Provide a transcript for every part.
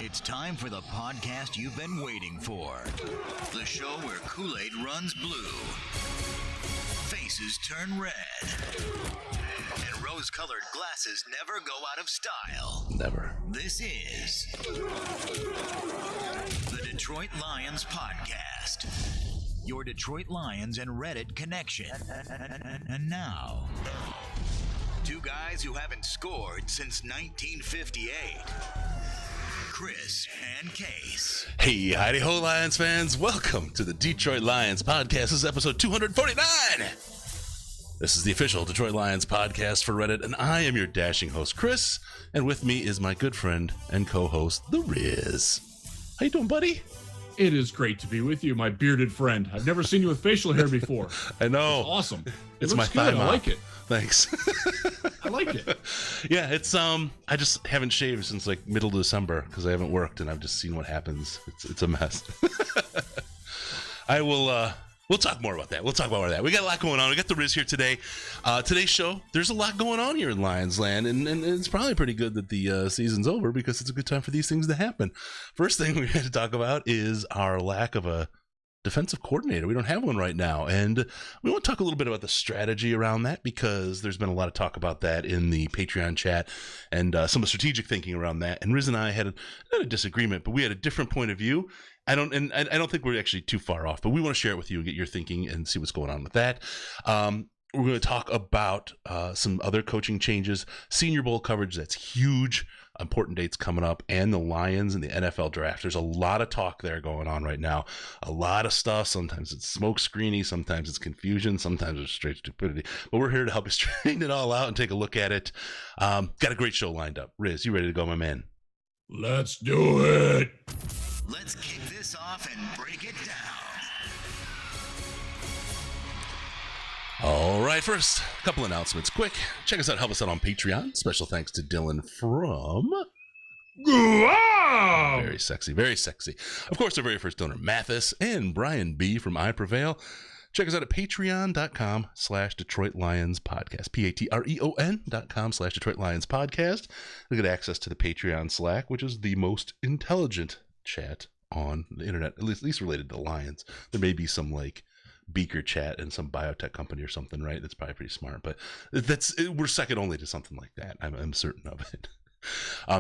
It's time for the podcast you've been waiting for. The show where Kool-Aid runs blue, faces turn red, and rose-colored glasses never go out of style. Never. This is the Detroit Lions Podcast. Your Detroit Lions and Reddit connection. And now, two guys who haven't scored since 1958. Chris and Case. Hey, howdy-ho, Lions fans. Welcome to the Detroit Lions Podcast. This is episode 249. This is the official Detroit Lions Podcast for Reddit, and I am your dashing host, Chris. And with me is my good friend and co-host, The Riz. How you doing, buddy? It is great to be with you, my bearded friend. I've never seen you with facial hair before. I know. It's awesome. It's my thigh. I like it. Thanks. I like it. Yeah, it's I just haven't shaved since like middle of December because I haven't worked and I've just seen what happens. It's a mess. I will we'll talk more about that. We got a lot going on. We got the Riz here today. Today's show, there's a lot going on here in Lions Land, and it's probably pretty good that the season's over because it's a good time for these things to happen. First thing we had to talk about is our lack of a defensive coordinator. We don't have one right now, and we want to talk a little bit about the strategy around that because there's been a lot of talk about that in the Patreon chat and some of the strategic thinking around that. And Riz and I had not a disagreement, but we had a different point of view. I don't think we're actually too far off, but we want to share it with you and get your thinking and see what's going on with that. We're going to talk about some other coaching changes, Senior Bowl coverage that's huge, important dates coming up, and the Lions and the NFL draft. There's a lot of talk there going on right now. A lot of stuff. Sometimes it's smoke screeny, sometimes it's confusion, sometimes it's straight stupidity. But we're here to help you straighten it all out and take a look at it. Got a great show lined up. Riz, you ready to go, my man? Let's do it. Let's kick this off and break it down. All right, first, a couple announcements. Quick, check us out, help us out on Patreon. Special thanks to Dylan from... Wow! Very sexy, very sexy. Of course, our very first donor, Mathis, and Brian B. from I Prevail. Check us out at patreon.com/Detroit Lions Podcast. patreon.com/Detroit Lions Podcast. You'll get access to the Patreon Slack, which is the most intelligent chat on the internet, at least related to the Lions. There may be some like Beaker chat in some biotech company or something, right? That's probably pretty smart, but we're second only to something like that. I'm certain of it.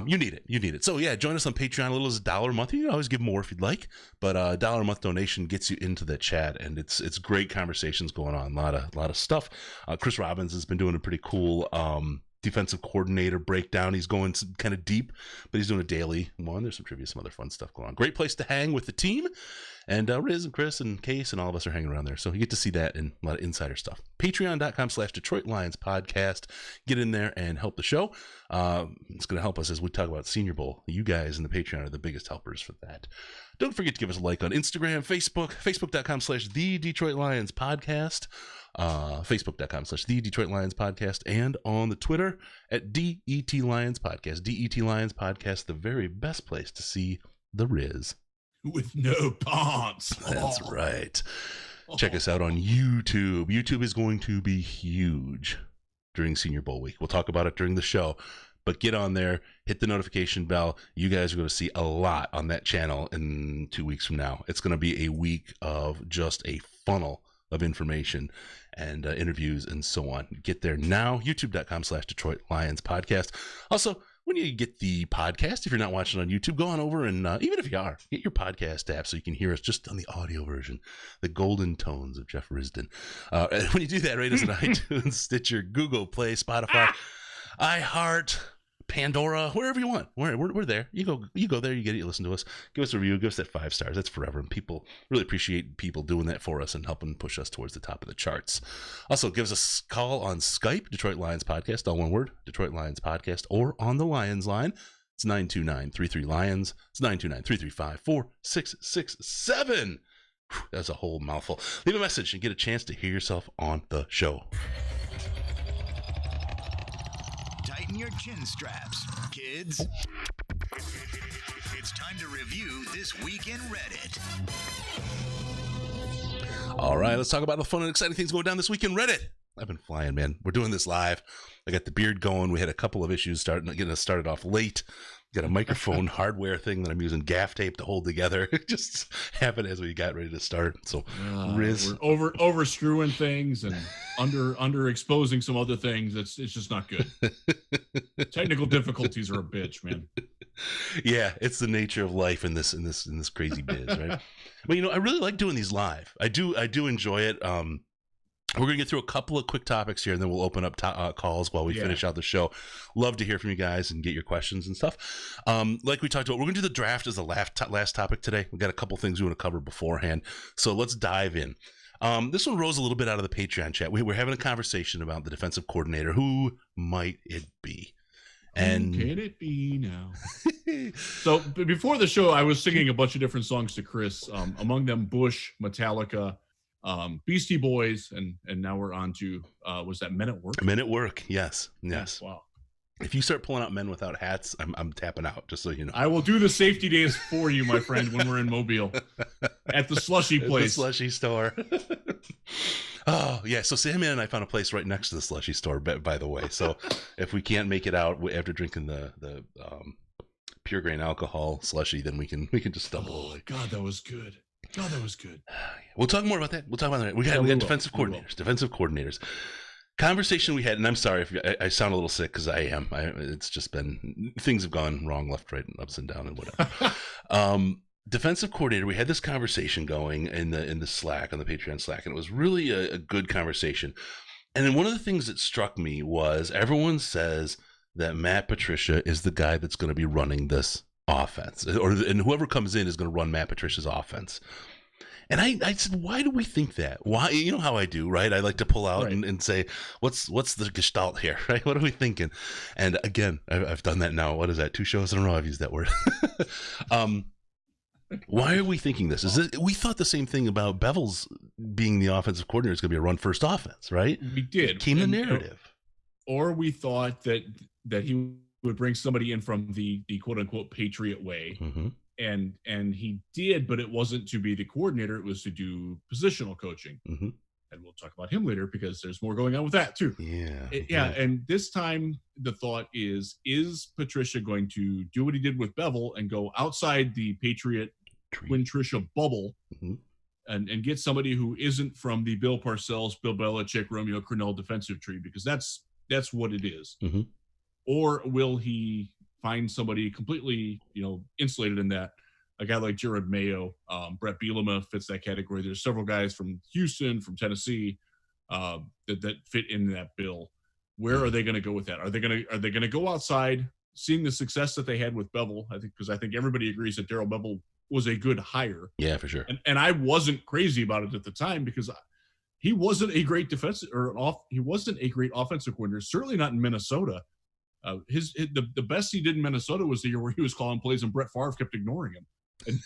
You need it. So yeah, join us on Patreon. A little as $1 a month. You can always give more if you'd like, but a $1 a month donation gets you into the chat, and it's great conversations going on. A lot of stuff. Chris Robbins has been doing a pretty cool defensive coordinator breakdown. He's going kind of deep, but he's doing a daily one. There's some trivia, some other fun stuff going on. Great place to hang with the team. And Riz and Chris and Case and all of us are hanging around there. So you get to see that and a lot of insider stuff. Patreon.com/Detroit Lions Podcast. Get in there and help the show. It's going to help us as we talk about Senior Bowl. You guys in the Patreon are the biggest helpers for that. Don't forget to give us a like on Instagram, Facebook, Facebook.com/The Detroit Lions Podcast. Facebook.com/The Detroit Lions Podcast, and on the Twitter at DET Lions Podcast. DET Lions Podcast, the very best place to see the Riz. With no pants. That's right. Check us out on YouTube. YouTube is going to be huge during Senior Bowl week. We'll talk about it during the show, but get on there, hit the notification bell. You guys are going to see a lot on that channel in 2 weeks from now. It's going to be a week of just a funnel of information and interviews and so on. Get there now. YouTube.com/Detroit Lions Podcast. Also, when you get the podcast, if you're not watching on YouTube, go on over and even if you are, get your podcast app so you can hear us just on the audio version, the golden tones of Jeff Risdon. When you do that, rate us on iTunes, Stitcher, Google Play, Spotify, iHeart, Pandora, wherever you want. We're there. You go there, you get it, you listen to us. Give us a review, give us that 5 stars. That's forever. And people really appreciate people doing that for us and helping push us towards the top of the charts. Also, give us a call on Skype, Detroit Lions Podcast, all one word, Detroit Lions Podcast, or on the Lions line. It's 929-33-LIONS. It's 929-335-4667. That's a whole mouthful. Leave a message and get a chance to hear yourself on the show. Tighten your chin straps, kids. It's time to review this week in Reddit. All right, let's talk about the fun and exciting things going down this week in Reddit. I've been flying, man. We're doing this live. I got the beard going. We had a couple of issues getting us started off late. Got a microphone hardware thing that I'm using gaff tape to hold together. It just happened as we got ready to start. So Riz, we're over screwing things and under exposing some other things. It's just not good. Technical difficulties are a bitch, man. Yeah, it's the nature of life in this crazy biz, right? But I really like doing these live. I do enjoy it. We're going to get through a couple of quick topics here, and then we'll open up calls while we finish out the show. Love to hear from you guys and get your questions and stuff. Like we talked about, we're going to do the draft as the last topic today. We've got a couple things we want to cover beforehand, so let's dive in. This one rose a little bit out of the Patreon chat. We're having a conversation about the defensive coordinator. Who might it be? And who can it be now? So before the show, I was singing a bunch of different songs to Chris, among them Bush, Metallica, Beastie Boys, and now we're on to was that Men at Work? Men at Work, yes. Wow. If you start pulling out Men Without Hats, I'm tapping out, just so you know. I will do the safety dance for you, my friend, when we're in Mobile at the slushy place. The slushy store. Oh, yeah. So Sandman and I found a place right next to the slushy store, by the way. So if we can't make it out after drinking the pure grain alcohol slushy, then we can just stumble away. God, that was good. God, that was good. We'll talk more about that. We'll talk about that. We got defensive coordinators. Defensive coordinators. Conversation we had, and I'm sorry if I sound a little sick because I am. It's just been, things have gone wrong, left, right, and ups and down and whatever. Defensive coordinator, we had this conversation going in the Slack, on the Patreon Slack, and it was really a good conversation. And then one of the things that struck me was everyone says that Matt Patricia is the guy that's going to be running this offense, and whoever comes in is going to run Matt Patricia's offense. And I said, why do we think that? Why? You know how I do, right? I like to pull out and say, what's the gestalt here, right? What are we thinking? And again, I've done that now. What is that? 2 shows in a row I've used that word. Why are we thinking this? We thought the same thing about Bevel's being the offensive coordinator is going to be a run-first offense, right? We did. It became the narrative. Or we thought that he would bring somebody in from the quote-unquote Patriot way. Mm-hmm. And he did, but it wasn't to be the coordinator. It was to do positional coaching. Mm-hmm. And we'll talk about him later because there's more going on with that too. Yeah. And this time the thought is Patricia going to do what he did with Bevel and go outside the Patriot Quinn Tricia bubble and get somebody who isn't from the Bill Parcells, Bill Belichick, Romeo Crennel defensive tree, because that's what it is. Mm-hmm. Or will he find somebody completely, insulated in that? A guy like Jared Mayo, Brett Bielema fits that category. There's several guys from Houston, from Tennessee, that fit in that bill. Where are they going to go with that? Are they going to go outside, seeing the success that they had with Bevel? I think everybody agrees that Darrell Bevel was a good hire. Yeah, for sure. And I wasn't crazy about it at the time because he wasn't a great he wasn't a great offensive coordinator. Certainly not in Minnesota. The best he did in Minnesota was the year where he was calling plays and Brett Favre kept ignoring him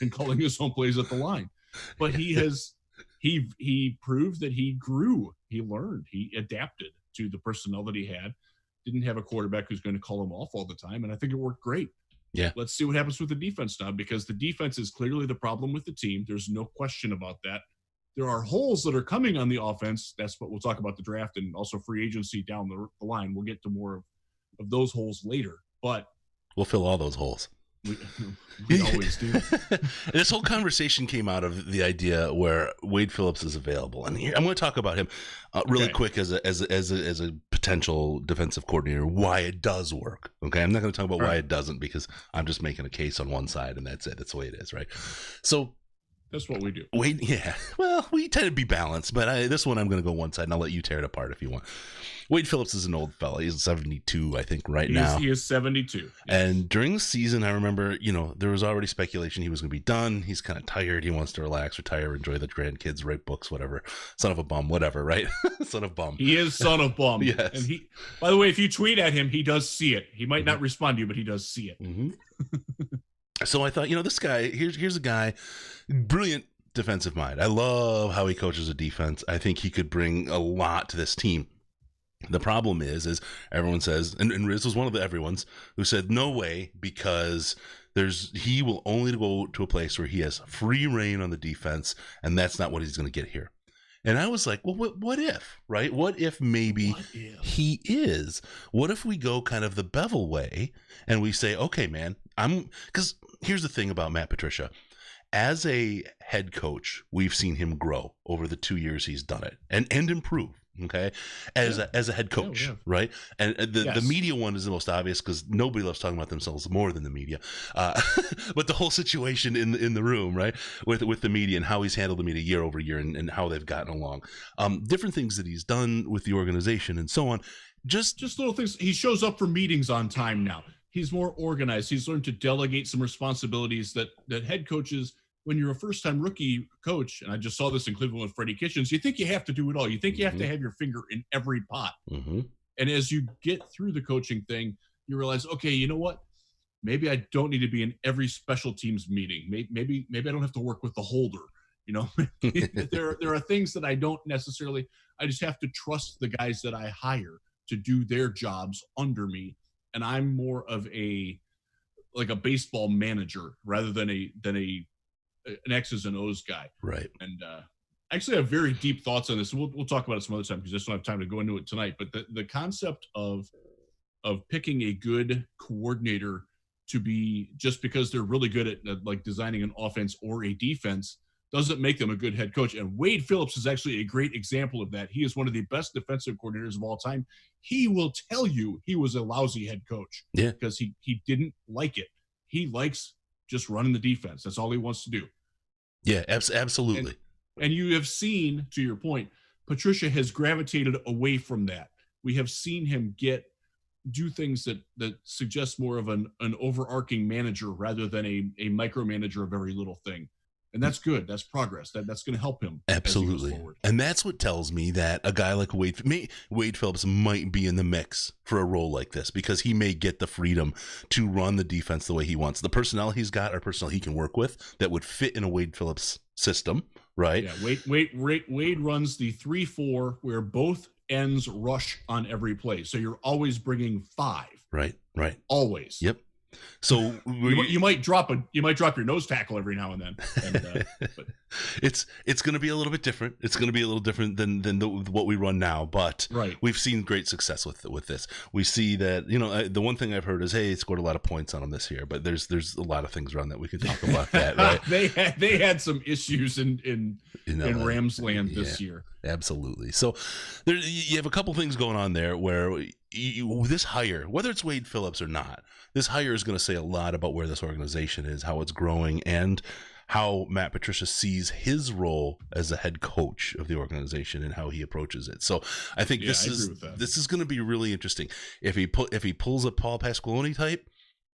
and calling his own plays at the line. But he proved that he grew, he learned, he adapted to the personnel that he had. Didn't have a quarterback who's going to call him off all the time, and I think it worked great. Yeah. Let's see what happens with the defense now, because the defense is clearly the problem with the team. There's no question about that. There are holes that are coming on the offense. That's what we'll talk about the draft and also free agency down the line. We'll get to more of those holes later, but we'll fill all those holes. We always do. This whole conversation came out of the idea where Wade Phillips is available, and here I'm going to talk about him really quick as a potential defensive coordinator. Why it does work. Okay, I'm not going to talk about why it doesn't, because I'm just making a case on one side, and that's it. That's the way it is, right? So that's what we do. Wade, yeah. Well, we tend to be balanced, but this one I'm going to go one side, and I'll let you tear it apart if you want. Wade Phillips is an old fella. He's 72, I think, now. He is 72. Yes. And during the season, I remember, there was already speculation he was going to be done. He's kind of tired. He wants to relax, retire, enjoy the grandkids, write books, whatever. Son of a bum, whatever, right? Son of bum. He is son of bum. Yes. And by the way, if you tweet at him, he does see it. He might not respond to you, but he does see it. Mm-hmm. So I thought, this guy, here's a guy, brilliant defensive mind. I love how he coaches a defense. I think he could bring a lot to this team. The problem is everyone says, and Riz was one of the everyone's who said no way, because he will only go to a place where he has free reign on the defense, and that's not what he's going to get here. And I was like, well, what if, right? What if maybe he is? What if we go kind of the Bevel way and we say, okay, man, because here's the thing about Matt Patricia. As a head coach, we've seen him grow over the 2 years he's done it and improve. Okay, as a head coach, right? And the media one is the most obvious because nobody loves talking about themselves more than the media. But the whole situation in the room, right, with the media and how he's handled the media year over year and how they've gotten along, different things that he's done with the organization and so on. Just little things. He shows up for meetings on time now. He's more organized. He's learned to delegate some responsibilities that head coaches, when you're a first-time rookie coach, and I just saw this in Cleveland with Freddie Kitchens, you think you have to do it all. You think you have to have your finger in every pot. Mm-hmm. And as you get through the coaching thing, you realize, okay, you know what? Maybe I don't need to be in every special teams meeting. Maybe I don't have to work with the holder. You know, there are things that I don't necessarily. I just have to trust the guys that I hire to do their jobs under me, and I'm more of a baseball manager rather than an X's and O's guy. Right. And actually I have very deep thoughts on this. We'll talk about it some other time because I just don't have time to go into it tonight. But the concept of picking a good coordinator to be just because they're really good at like designing an offense or a defense doesn't make them a good head coach. And Wade Phillips is actually a great example of that. He is one of the best defensive coordinators of all time. He will tell you he was a lousy head coach because he didn't like it. He likes just running the defense. That's all he wants to do. Yeah, absolutely. And you have seen, to your point, Patricia has gravitated away from that. We have seen him do things that suggest more of an overarching manager rather than a micromanager of every little thing. And that's good. That's progress. That's going to help him. Absolutely. As he goes forward. And that's what tells me that a guy like Wade Phillips might be in the mix for a role like this because he may get the freedom to run the defense the way he wants. The personnel he's got are personnel he can work with that would fit in a Wade Phillips system, right? Yeah, Wade runs the 3-4 where both ends rush on every play. So you're always bringing 5. Right. Always. Yep. So you might drop your nose tackle every now and then. But it's going to be a little bit different. It's going to be a little different than what we run now. But we've seen great success with this. We see that the one thing I've heard is he scored a lot of points on him this year. But there's a lot of things around that we can talk about that. Right? they had some issues in Rams land this year. Absolutely. So you have a couple things going on there where this hire, whether it's Wade Phillips or not, this hire is going to say a lot about where this organization is, how it's growing, and how Matt Patricia sees his role as a head coach of the organization and how he approaches it. So I think this is going to be really interesting. If he pulls a Paul Pasqualoni type,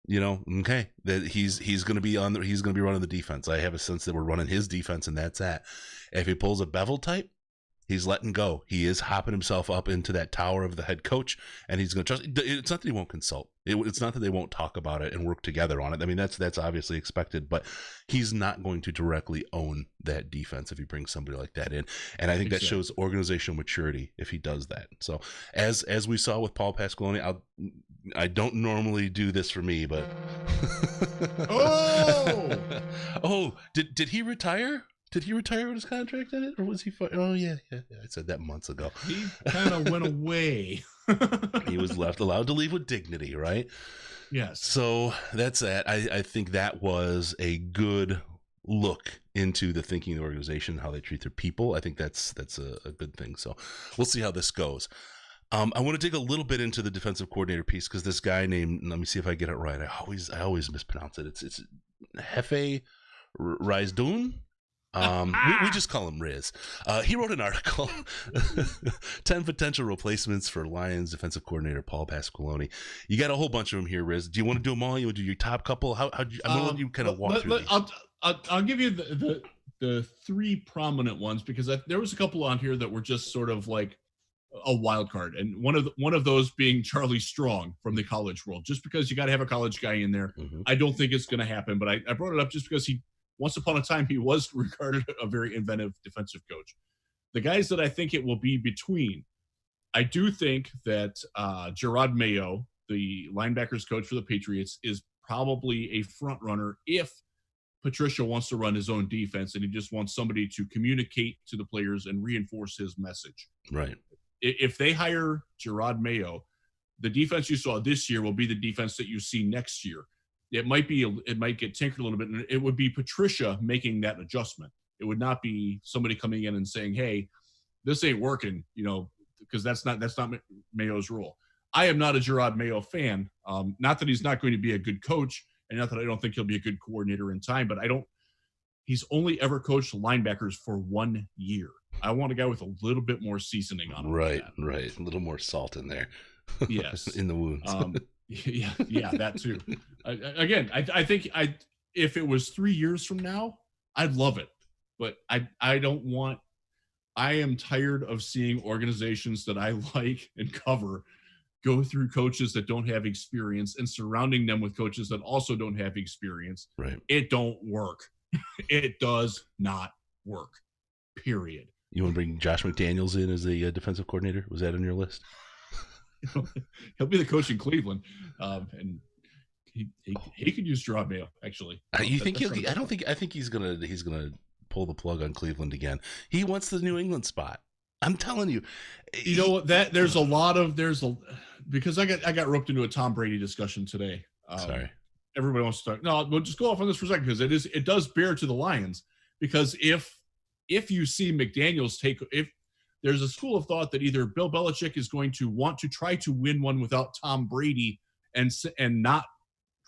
that he's going to be running the defense. I have a sense that we're running his defense, and that's that. If he pulls a Bevel type, he's letting go. He is hopping himself up into that tower of the head coach, and he's going to trust. It's not that he won't consult. It's not that they won't talk about it and work together on it. I mean, that's obviously expected, but he's not going to directly own that defense if he brings somebody like that in. And I think that shows organizational maturity if he does that. So as we saw with Paul Pasqualoni, I don't normally do this for me, but did he retire? Did he retire when his contract ended, or was he? Oh yeah. I said that months ago. He kind of went away. He was allowed to leave with dignity, right? Yes. So that's that. I think that was a good look into the thinking of the organization, how they treat their people. I think that's a good thing. So we'll see how this goes. I want to dig a little bit into the defensive coordinator piece because this guy named, let me see if I get it right. I always mispronounce it. It's Hefe Rizdun. We just call him Riz. He wrote an article, 10 potential replacements for Lions defensive coordinator Paul Pasqualoni. You got a whole bunch of them here, Riz. Do you want to do them all? You want to do your top couple? I'm going to let you kind of walk through these. I'll give you the 3 prominent ones because there was a couple on here that were just sort of like a wild card, and one of those being Charlie Strong from the college world. Just because you got to have a college guy in there, I don't think it's going to happen. But I brought it up just because once upon a time, he was regarded a very inventive defensive coach. The guys that I think it will be between, I do think that Gerard Mayo, the linebackers coach for the Patriots, is probably a front runner if Patricia wants to run his own defense, and he just wants somebody to communicate to the players and reinforce his message. Right. If they hire Gerard Mayo, the defense you saw this year will be the defense that you see next year. It might get tinkered a little bit, and it would be Patricia making that adjustment. It would not be somebody coming in and saying, "Hey, this ain't working," because that's not Mayo's role. I am not a Gerard Mayo fan. Not that he's not going to be a good coach, and not that I don't think he'll be a good coordinator in time, but he's only ever coached linebackers for 1 year. I want a guy with a little bit more seasoning on him. Right. A little more salt in there. Yes. In the wounds. Yeah, that too. I think if it was 3 years from now, I'd love it. But I don't want. I am tired of seeing organizations that I like and cover go through coaches that don't have experience and surrounding them with coaches that also don't have experience. Right. It don't work. It does not work. Period. You want to bring Josh McDaniels in as the defensive coordinator? Was that on your list? He'll be the coach in Cleveland, and he could use Gerard Mayo. Actually, you think he'll? I think he's gonna pull the plug on Cleveland again. He wants the New England spot. I'm telling you. You know what? Because I got roped into a Tom Brady discussion today. Sorry. Everybody wants to talk. No, we'll just go off on this for a second because it does bear to the Lions. Because if you see McDaniels if there's a school of thought that either Bill Belichick is going to want to try to win one without Tom Brady and not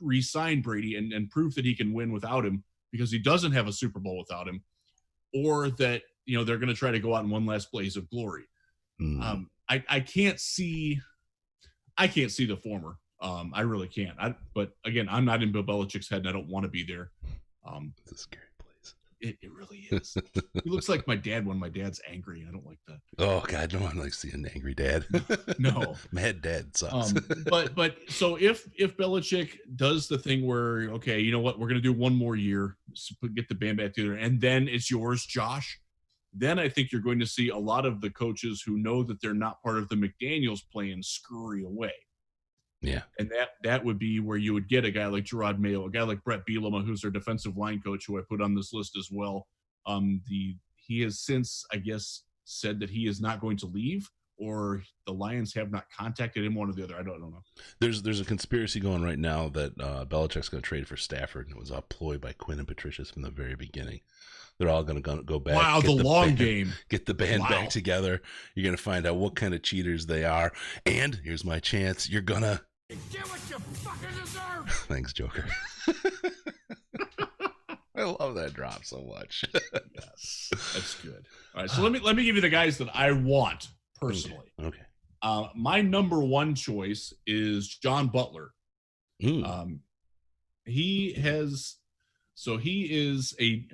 re-sign Brady and prove that he can win without him because he doesn't have a Super Bowl without him, or that they're going to try to go out in one last blaze of glory. I can't see the former. I really can't. But again, I'm not in Bill Belichick's head, and I don't want to be there. It's a scary place. It really is. He looks like my dad when my dad's angry. I don't like that. Oh God, no one likes seeing an angry dad. No, mad dad sucks. But so if Belichick does the thing where, okay, you know what, we're going to do one more year, get the band back together, and then it's yours, Josh. Then I think you're going to see a lot of the coaches who know that they're not part of the McDaniels plan scurry away. Yeah. And that would be where you would get a guy like Gerard Mayo, a guy like Brett Bielema, who's their defensive line coach, who I put on this list as well. He has since, I guess, said that he is not going to leave, or the Lions have not contacted him, one or the other. I don't know. There's a conspiracy going right now that Belichick's going to trade for Stafford, and it was a ploy by Quinn and Patricia from the very beginning. They're all going to go back. Wow, the long game. Get the band back together. You're going to find out what kind of cheaters they are. And here's my chance. You're going to get what you fucking deserve. Thanks, Joker. I love that drop so much. Yes, that's good. All right, so let me give you the guys that I want personally. Okay. My number one choice is John Butler. He is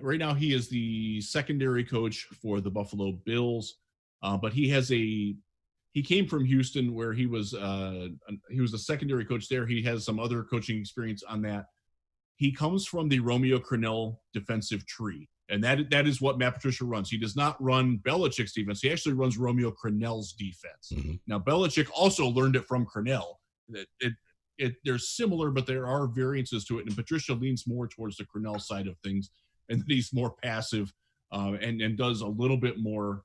right now he is the secondary coach for the Buffalo Bills, but he came from Houston where he was a secondary coach there. He has some other coaching experience on that. He comes from the Romeo Crennel defensive tree, and that is what Matt Patricia runs. He does not run Belichick's defense. He actually runs Romeo Crennel's defense. Mm-hmm. Now, Belichick also learned it from Crennel. They're similar, but there are variances to it, and Patricia leans more towards the Crennel side of things, and he's more passive and does a little bit more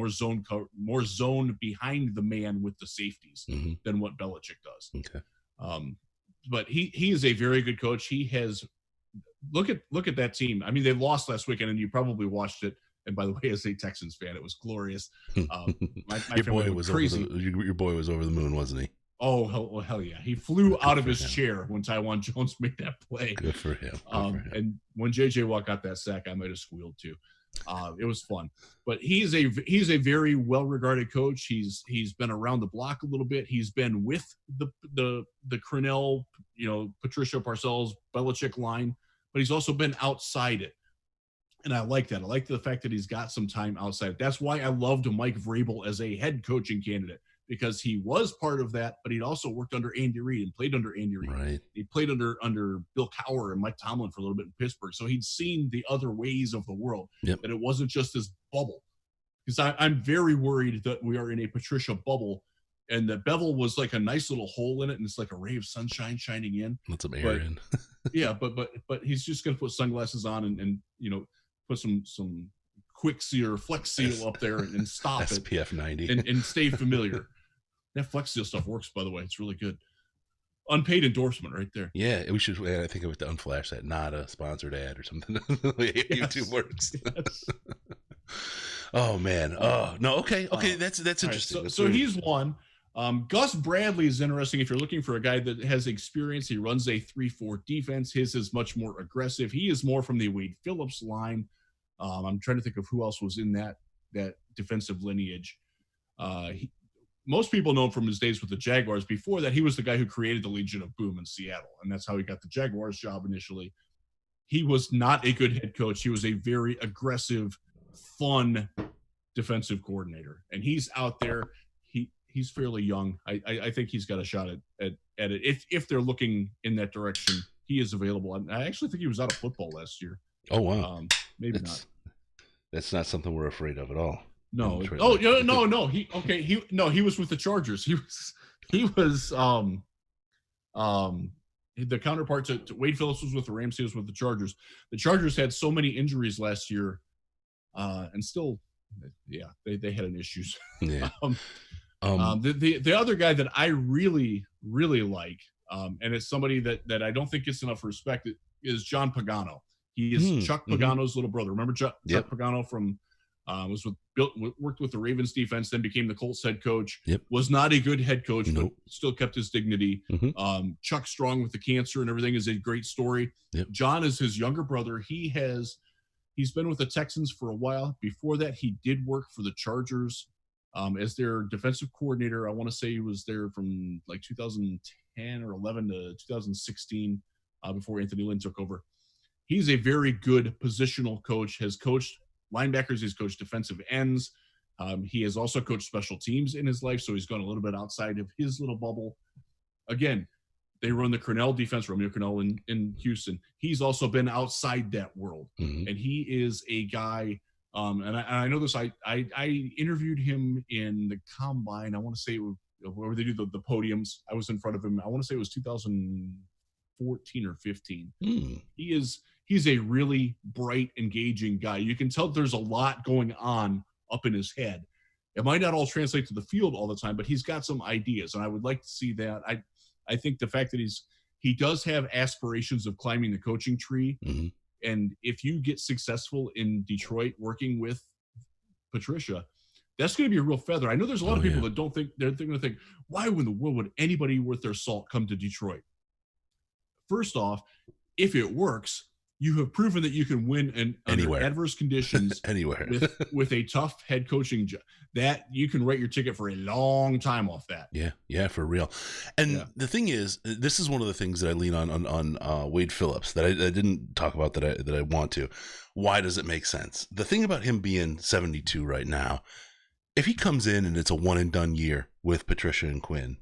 zone behind the man with the safeties than what Belichick does. Okay. But he is a very good coach. He has look at that team. I mean, they lost last weekend, and you probably watched it. And by the way, as a Texans fan, it was glorious. My your boy was crazy. Your boy was over the moon, wasn't he? Oh hell yeah! He flew out of his chair when Tywan Jones made that play. Good for him. And when JJ Watt got that sack, I might have squealed too. It was fun, but he's a very well-regarded coach. He's been around the block a little bit. He's been with the Crennel, Patricia Parcells, Belichick line, but he's also been outside it. And I like that. I like the fact that he's got some time outside. That's why I loved Mike Vrabel as a head coaching candidate, because he was part of that, but he'd also worked under Andy Reid and played under Andy Reid. Right. He played under Bill Cowher and Mike Tomlin for a little bit in Pittsburgh. So he'd seen the other ways of the world, that it wasn't just this bubble. Because I'm very worried that we are in a Patricia bubble, and the bevel was like a nice little hole in it, and it's like a ray of sunshine shining in. Let some air in. Yeah, but he's just gonna put sunglasses on and put some quick seal or flex seal up there and stop it. SPF 90 and stay familiar. That flex seal stuff works, by the way. It's really good. Unpaid endorsement right there. Yeah, we should. I think we have to unflash that, not a sponsored ad or something. The way YouTube works. Yes. Oh man. Oh no. Okay. That's interesting. Right, so he's one. Gus Bradley is interesting if you're looking for a guy that has experience. He runs a 3-4 defense. His is much more aggressive. He is more from the Wade Phillips line. I'm trying to think of who else was in that defensive lineage. Most people know him from his days with the Jaguars. Before that, he was the guy who created the Legion of Boom in Seattle, and that's how he got the Jaguars job initially. He was not a good head coach. He was a very aggressive, fun defensive coordinator, and he's out there. He's fairly young. I think he's got a shot at it. If they're looking in that direction, he is available. I actually think he was out of football last year. Oh wow. Maybe not. That's not something we're afraid of at all. No. No. He was with the Chargers. He was the counterpart to Wade Phillips was with the Rams. He was with the Chargers. The Chargers had so many injuries last year, and still, they had an issues. Yeah. The other guy that I really, really like, and it's somebody that I don't think gets enough respect, is John Pagano. He is Chuck Pagano's little brother. Remember Chuck Pagano from worked with the Ravens defense, then became the Colts head coach. Yep. Was not a good head coach, Nope. but still kept his dignity. Chuck Strong with the cancer and everything is a great story. Yep. John is his younger brother. He's been with the Texans for a while. Before that, he did work for the Chargers as their defensive coordinator. I want to say he was there from like 2010 or 11 to 2016 before Anthony Lynn took over. He's a very good positional coach, has coached linebackers, he's coached defensive ends. He has also coached special teams in his life, so he's gone a little bit outside of his little bubble. Again, they run the Cornell defense, Romeo Cornell in Houston. He's also been outside that world, and he is a guy, and I know this, I interviewed him in the Combine. I want to say it was, where they do the podiums. I was in front of him. I want to say it was 2014 or 15. He's a really bright, engaging guy. You can tell there's a lot going on up in his head. It might not all translate to the field all the time, but he's got some ideas, and I would like to see that. I think the fact that he does have aspirations of climbing the coaching tree, and if you get successful in Detroit working with Patricia, that's going to be a real feather. I know there's a lot of people that don't think they're going to think, why in the world would anybody worth their salt come to Detroit? First off, if it works, you have proven that you can win under adverse conditions anywhere with a tough head coaching job. That you can write your ticket for a long time off that. Yeah, for real. And the thing is, this is one of the things that I lean on Wade Phillips that I didn't talk about that I want to. Why does it make sense? The thing about him being 72 right now, if he comes in and it's a one and done year with Patricia and Quinn,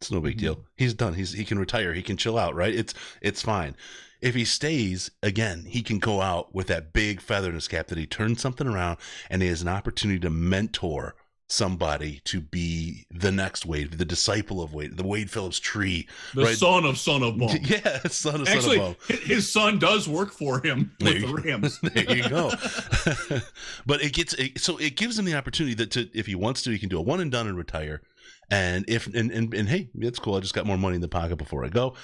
it's no big deal. He's done. He can retire. He can chill out, right? It's fine. If he stays, again, he can go out with that big feather in his cap that he turned something around, and he has an opportunity to mentor somebody to be the next Wade, the disciple of Wade, the Wade Phillips tree. The son of Bum. Yeah, son of Bum. His son does work for him with the Rams. There you go. But it gives him the opportunity that if he wants to, he can do a one and done and retire. And hey, that's cool. I just got more money in the pocket before I go.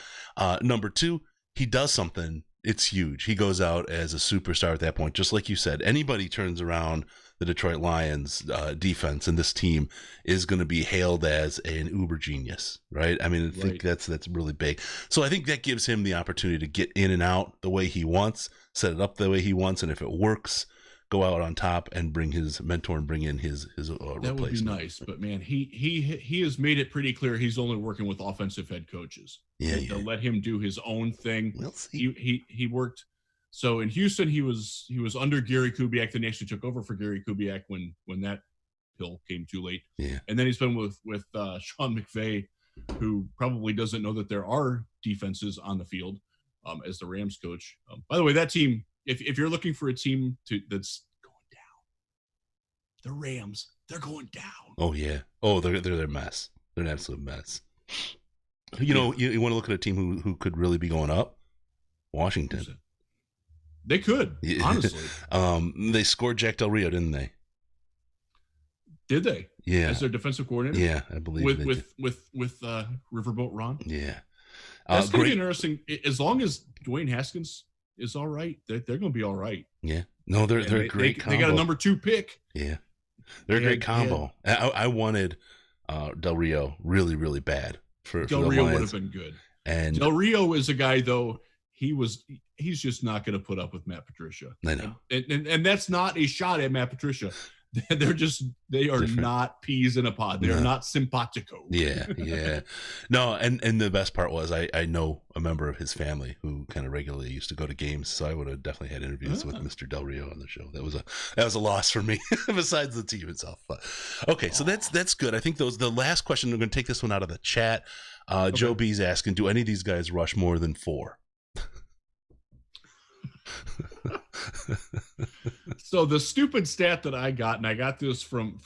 Number two, he does something. It's huge. He goes out as a superstar at that point. Just like you said, anybody turns around the Detroit Lions defense, and this team is going to be hailed as an uber genius, right? I mean, I think that's really big. So I think that gives him the opportunity to get in and out the way he wants, set it up the way he wants, and if it works, go out on top and bring his mentor and bring in his replacement. That would be nice, but man, he has made it pretty clear he's only working with offensive head coaches. They'll let him do his own thing. We'll see. He worked. So in Houston, he was under Gary Kubiak. Then he actually took over for Gary Kubiak when that pill came too late. Yeah. And then he's been with Sean McVay, who probably doesn't know that there are defenses on the field as the Rams coach. By the way, that team, if you're looking for a team that's going down, the Rams, they're going down. Oh yeah. Oh, they're a mess. They're an absolute mess. You know, you want to look at a team who could really be going up? Washington. They could, honestly. They scored Jack Del Rio, didn't they? Did they? Yeah. As their defensive coordinator? Yeah, I believe with Riverboat Ron? Yeah. That's going to be interesting. As long as Dwayne Haskins is all right, they're going to be all right. Yeah. No, they're a great combo. They got a number 2 pick. Yeah. They're a great combo. I wanted Del Rio really, really bad for Del Rio would have been good. And Del Rio is a guy, though, he's just not going to put up with Matt Patricia. I know. And that's not a shot at Matt Patricia. They are different. Not peas in a pod. They are not simpatico. Yeah. No, and the best part was I know a member of his family who kind of regularly used to go to games, so I would have definitely had interviews with Mr. Del Rio on the show. That was a loss for me, besides the team itself. But, okay, so that's good. I think the last question, we're going to take this one out of the chat. Okay. Joe B's asking, do any of these guys rush more than 4? So the stupid stat that I got, and I got this from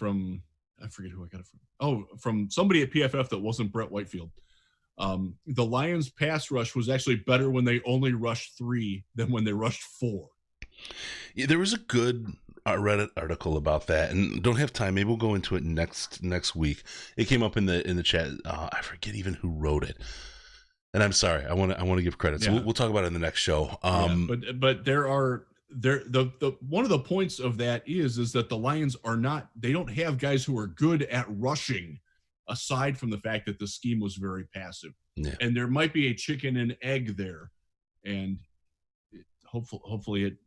I forget who I got it from. Oh, from somebody at PFF that wasn't Brett Whitefield. The Lions pass rush was actually better when they only rushed 3 than when they rushed 4. Yeah, there was a good Reddit article about that, and don't have time. Maybe we'll go into it next week. It came up in the chat. I forget even who wrote it. And I'm sorry, I want to give credit. So we'll talk about it in the next show. But the one of the points of that is that the Lions they don't have guys who are good at rushing, aside from the fact that the scheme was very passive. Yeah. And there might be a chicken and egg there, and hopefully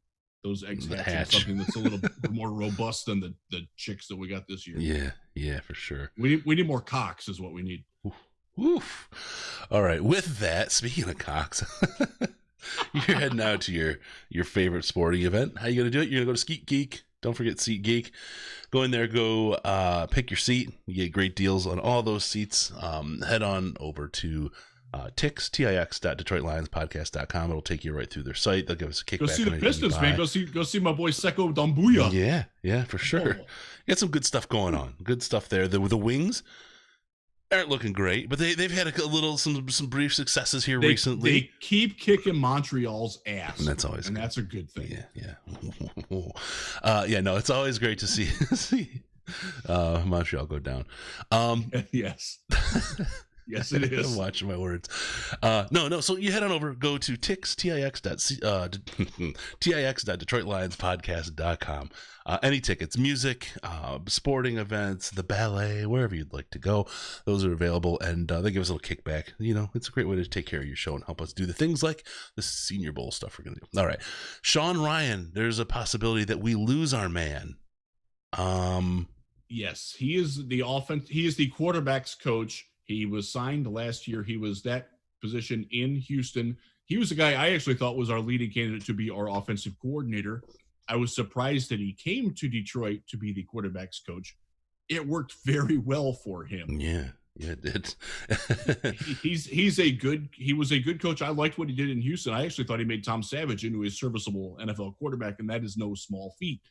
those eggs hatch something that's a little more robust than the chicks that we got this year. Yeah, for sure. We need more cocks is what we need. Oof. All right. With that, speaking of cocks, you're heading out to your favorite sporting event. How you going to do it? You're going to go to SeatGeek. Don't forget SeatGeek. Go in there, pick your seat. You get great deals on all those seats. Head on over to tix.detroitlionspodcast.com. It'll take you right through their site. They'll give us a kickback. Go see the Pistons, man. Go see my boy Seko Dambuya. Yeah, for sure. Got some good stuff going on. Good stuff there. The Wings aren't looking great, but they've had some brief successes here recently. They keep kicking Montreal's ass, and that's always that's a good thing. Yeah. No, it's always great to see Montreal go down. Yes. Yes, it is. I'm watching my words. No. So you head on over, go to tix.detroitlionspodcast.com. Any tickets, music, sporting events, the ballet, wherever you'd like to go, those are available, and they give us a little kickback. You know, it's a great way to take care of your show and help us do the things like the Senior Bowl stuff we're going to do. All right. Sean Ryan, there's a possibility that we lose our man. Yes, he is the quarterback's coach. He was signed last year. He was that position in Houston. He was the guy I actually thought was our leading candidate to be our offensive coordinator. I was surprised that he came to Detroit to be the quarterback's coach. It worked very well for him. Yeah, it did. He was a good coach. I liked what he did in Houston. I actually thought he made Tom Savage into a serviceable NFL quarterback, and that is no small feat.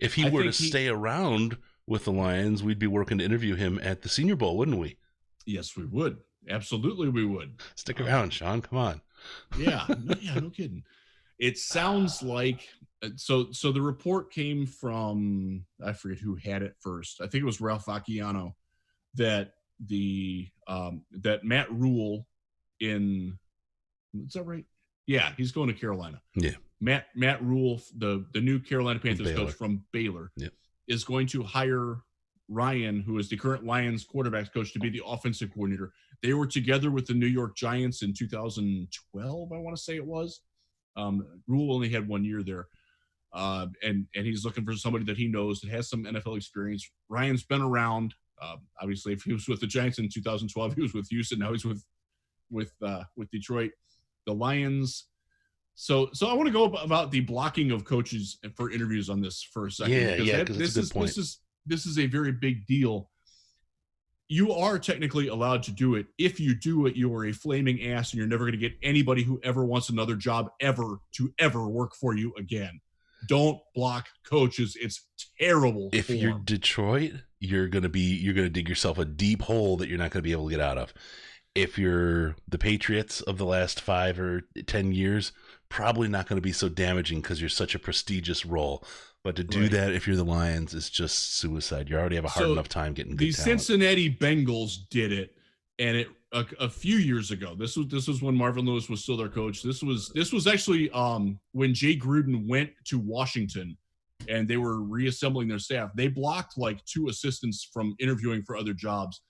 If he were to stay around with the Lions, we'd be working to interview him at the Senior Bowl, wouldn't we? Yes, we would. Absolutely, we would. Stick around, Sean. Come on. No kidding. It sounds like so the report came from, I forget who had it first. I think it was Ralph Vacchiano, that that Matt Rule is that right? Yeah, he's going to Carolina. Yeah. Matt Rule, the new Carolina Panthers coach from Baylor, is going to hire Ryan, who is the current Lions quarterbacks coach, to be the offensive coordinator. They were together with the New York Giants in 2012, I want to say it was. Rule only had 1 year there. And he's looking for somebody that he knows that has some NFL experience. Ryan's been around. Obviously, if he was with the Giants in 2012, he was with Houston. Now he's with Detroit. The Lions. So I want to go about the blocking of coaches for interviews on this for a second. This is a very big deal. You are technically allowed to do it. If you do it, you are a flaming ass, and you're never going to get anybody who ever wants another job ever to ever work for you again. don't block coaches. It's terrible. If you're Detroit, you're gonna dig yourself a deep hole that you're not gonna be able to get out of. If you're the Patriots of the last 5 or 10 years, probably not going to be so damaging because you're such a prestigious role. But to do that, if you're the Lions, is just suicide. You already have a hard enough time getting good talent. The Cincinnati Bengals did it, and a few years ago. This was when Marvin Lewis was still their coach. This was actually when Jay Gruden went to Washington, and they were reassembling their staff. They blocked like 2 assistants from interviewing for other jobs.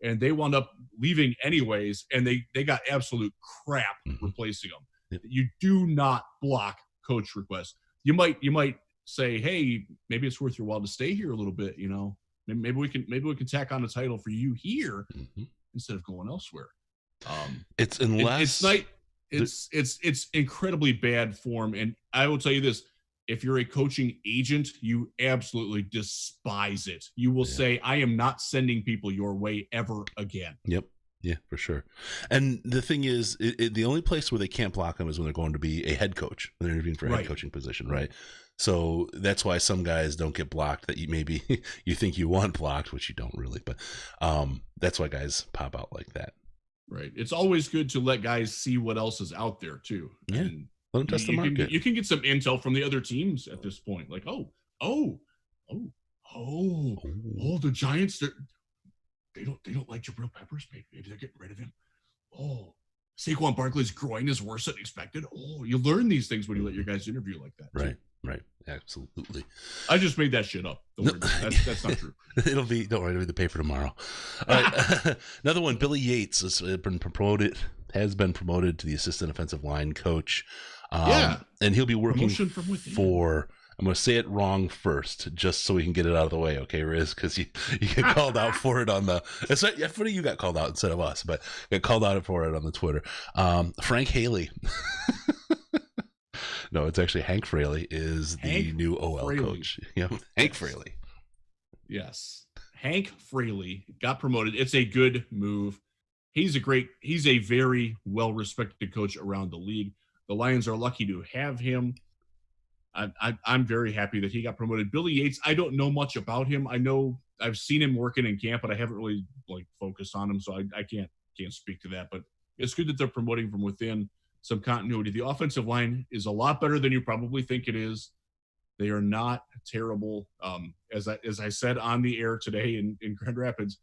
And they wound up leaving anyways, and they got absolute crap replacing them. Yep. You do not block coach requests. You might say, hey, maybe it's worth your while to stay here a little bit. You know, maybe we can tack on a title for you here instead of going elsewhere. It's incredibly bad form, and I will tell you this. If you're a coaching agent, you absolutely despise it. You will say, I am not sending people your way ever again. Yep. Yeah, for sure. And the thing is, the only place where they can't block them is when they're going to be a head coach. They're interviewing for a head coaching position, right? So that's why some guys don't get blocked that you think you want blocked, which you don't really. But that's why guys pop out like that. Right. It's always good to let guys see what else is out there, too. Yeah. And let them test the market. You can get some intel from the other teams at this point. Like, the Giants, they don't like Jabril Peppers. Maybe they're getting rid of him. Oh, Saquon Barkley's groin is worse than expected. Oh, you learn these things when you let your guys interview like that. Right. Right. Absolutely. I just made that shit up. Don't worry. That's not true. Don't worry, it'll be the paper tomorrow. All right. Another one, Billy Yates has been promoted to the assistant offensive line coach. And he'll be working for, I'm going to say it wrong first, just so we can get it out of the way. Okay, Riz, because you get called out for it on it's funny you got called out instead of us, but got called out for it on the Twitter. Frank Haley. No, it's actually Hank Fraley is the new OL coach. Yep. Hank Fraley. Yes. Hank Fraley got promoted. It's a good move. He's a very well-respected coach around the league. The Lions are lucky to have him. I'm very happy that he got promoted. Billy Yates, I don't know much about him. I know I've seen him working in camp, but I haven't really focused on him, so I can't speak to that. But it's good that they're promoting from within, some continuity. The offensive line is a lot better than you probably think it is. They are not terrible. As I said on the air today in Grand Rapids,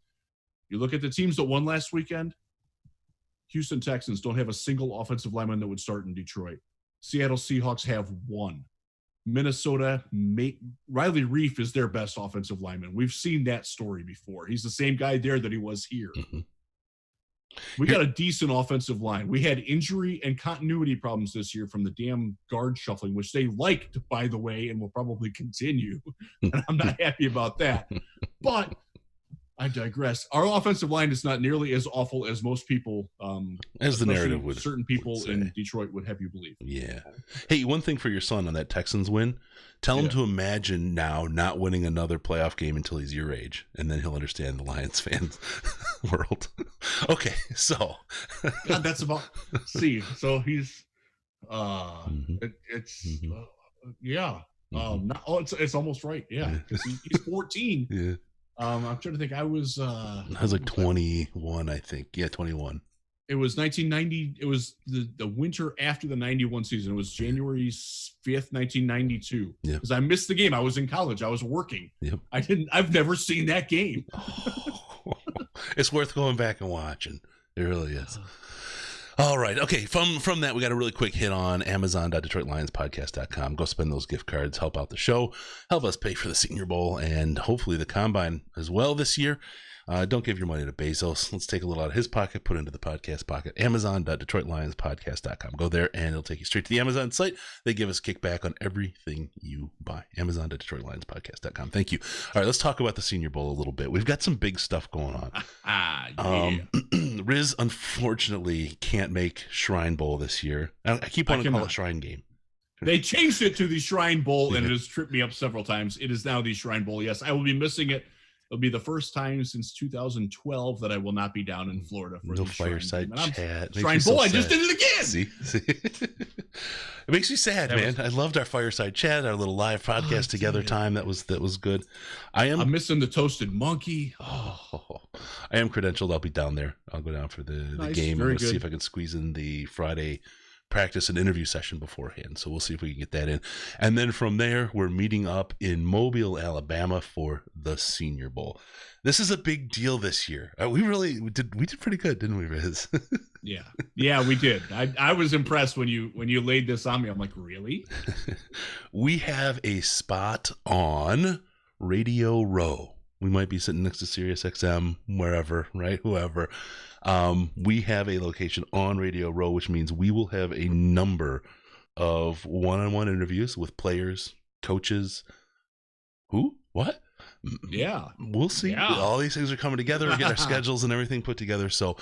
you look at the teams that won last weekend. Houston Texans don't have a single offensive lineman that would start in Detroit. Seattle Seahawks have one. Minnesota, Riley Reif is their best offensive lineman. We've seen that story before. He's the same guy there that he was here. Mm-hmm. We got a decent offensive line. We had injury and continuity problems this year from the damn guard shuffling, which they liked, by the way, and will probably continue. And I'm not happy about that. But I digress. Our offensive line is not nearly as awful as most people, as the narrative would. Certain people in Detroit would have you believe. Yeah. Hey, one thing for your son on that Texans win, tell him to imagine now not winning another playoff game until he's your age, and then he'll understand the Lions fans world. Okay, so God, that's about. See, so he's. It's almost right. Yeah, because he's 14. Yeah. I'm trying to think. I was like 21, I think. Yeah, 21. It was 1990. It was the winter after the 91 season. It was January 5th, 1992. Yeah. Because I missed the game. I was in college. I was working. Yep. I've never seen that game. It's worth going back and watching. It really is. All right. Okay. From that, we got a really quick hit on Amazon.DetroitLionsPodcast.com. Go spend those gift cards. Help out the show. Help us pay for the Senior Bowl and hopefully the Combine as well this year. Don't give your money to Bezos. Let's take a little out of his pocket, put it into the podcast pocket. Amazon.DetroitLionsPodcast.com. Go there and it'll take you straight to the Amazon site. They give us kickback on everything you buy. Amazon.DetroitLionsPodcast.com. Thank you. All right, let's talk about the Senior Bowl a little bit. We've got some big stuff going on. Riz, unfortunately, can't make Shrine Bowl this year. I keep wanting to call it Shrine Game. They changed it to the Shrine Bowl, and it has tripped me up several times. It is now the Shrine Bowl. Yes, I will be missing it. It'll be the first time since 2012 that I will not be down in Florida for No the Shrine fireside game. chat. Shrine Bowl, I just did it again. See? It makes me sad, man. I loved our fireside chat, our little live podcast together time. That was good. I'm missing the toasted monkey. Oh, I am credentialed. I'll be down there. I'll go down for the Nice, game. I'm very going to see good. if I can squeeze in the Friday practice and interview session beforehand. So we'll see if we can get that in. And then from there, we're meeting up in Mobile, Alabama for the Senior Bowl. This is a big deal this year. We did pretty good, didn't we, Riz? Yeah, we did. I was impressed when you laid this on me. I'm like, really? We have a spot on Radio Row. We might be sitting next to Sirius XM, wherever, right? Whoever. We have a location on Radio Row, which means we will have a number of one-on-one interviews with players, coaches. Who? What? Yeah. We'll see. Yeah. All these things are coming together. We get our schedules and everything put together. So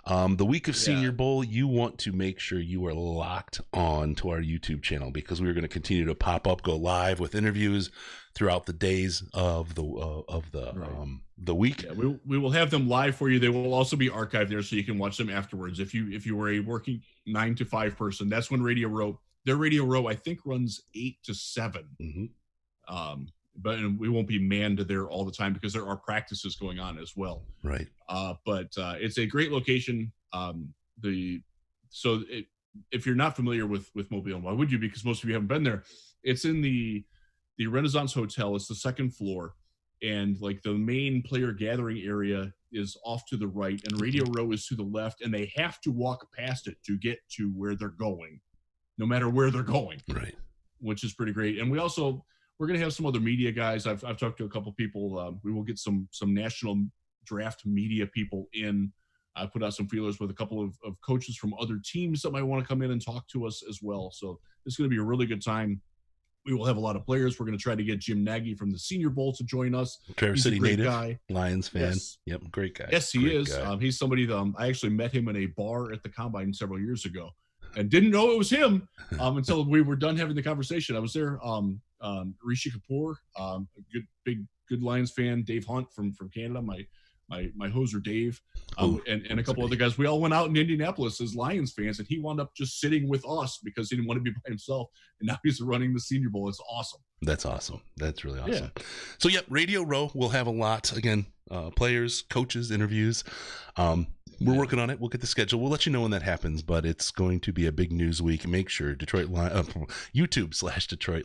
the week of Senior Bowl, you want to make sure you are locked on to our YouTube channel, because we are going to continue to pop up, go live with interviews throughout the days of the week. Yeah, we will have them live for you. They will also be archived there, so you can watch them afterwards. If you were a working 9 to 5 person, that's when their Radio Row, I think, runs 8 to 7. Mm-hmm. But we won't be manned there all the time because there are practices going on as well. Right. But it's a great location. If you're not familiar with Mobile, why would you? Because most of you haven't been there. It's in the Renaissance Hotel. It's the second floor, and like the main player gathering area is off to the right, and Radio Row is to the left, and they have to walk past it to get to where they're going, no matter where they're going. Right. Which is pretty great. And we're going to have some other media guys. I've talked to a couple people. We will get some national draft media people in. I put out some feelers with a couple of coaches from other teams that might want to come in and talk to us as well. So it's going to be a really good time. We will have a lot of players. We're going to try to get Jim Nagy from the Senior Bowl to join us. Traverse City native, guy. Lions fan. Yes. Yep, great guy. Yes, he is. He's somebody that I actually met him in a bar at the Combine several years ago, and didn't know it was him until we were done having the conversation. I was there. Rishi Kapoor, a good Lions fan. Dave Hunt from Canada, my hoser Dave, and a couple other guys. We all went out in Indianapolis as Lions fans, and he wound up just sitting with us because he didn't want to be by himself. And now he's running the Senior Bowl. It's awesome. That's awesome. That's really awesome. Yeah. So, Radio Row will have a lot, again, players, coaches, interviews. We're working on it. We'll get the schedule. We'll let you know when that happens, but it's going to be a big news week. Make sure YouTube/Detroit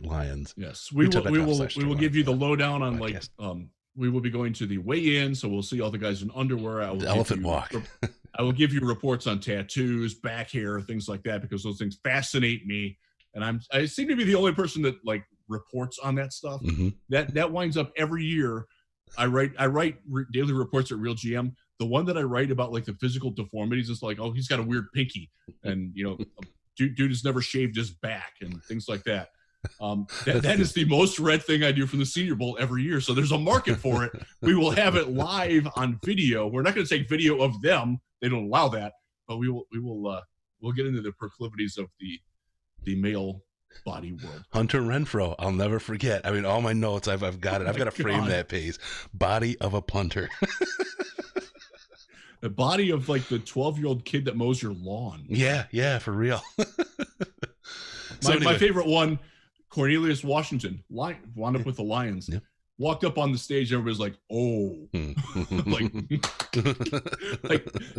Lions. Yes, we will give you the lowdown on podcast. We will be going to the weigh-in, so we'll see all the guys in underwear. The elephant walk. I will give you reports on tattoos, back hair, things like that, because those things fascinate me. And I seem to be the only person that like reports on that stuff. Mm-hmm. That winds up every year. I write daily reports at Real GM. The one that I write about like the physical deformities is like, oh, he's got a weird pinky, and dude has never shaved his back and things like that. That is the most read thing I do from the Senior Bowl every year. So there's a market for it. We will have it live on video. We're not going to take video of them; they don't allow that. But we'll get into the proclivities of the male body world. Hunter Renfro, I'll never forget. I mean, all my notes, I've got it. I've got to frame that page. Body of a punter. The body of like the 12-year-old kid that mows your lawn. Yeah, for real. My favorite one, Cornelius Washington, wound up with the Lions. Yeah. Walked up on the stage, everybody's like, oh. like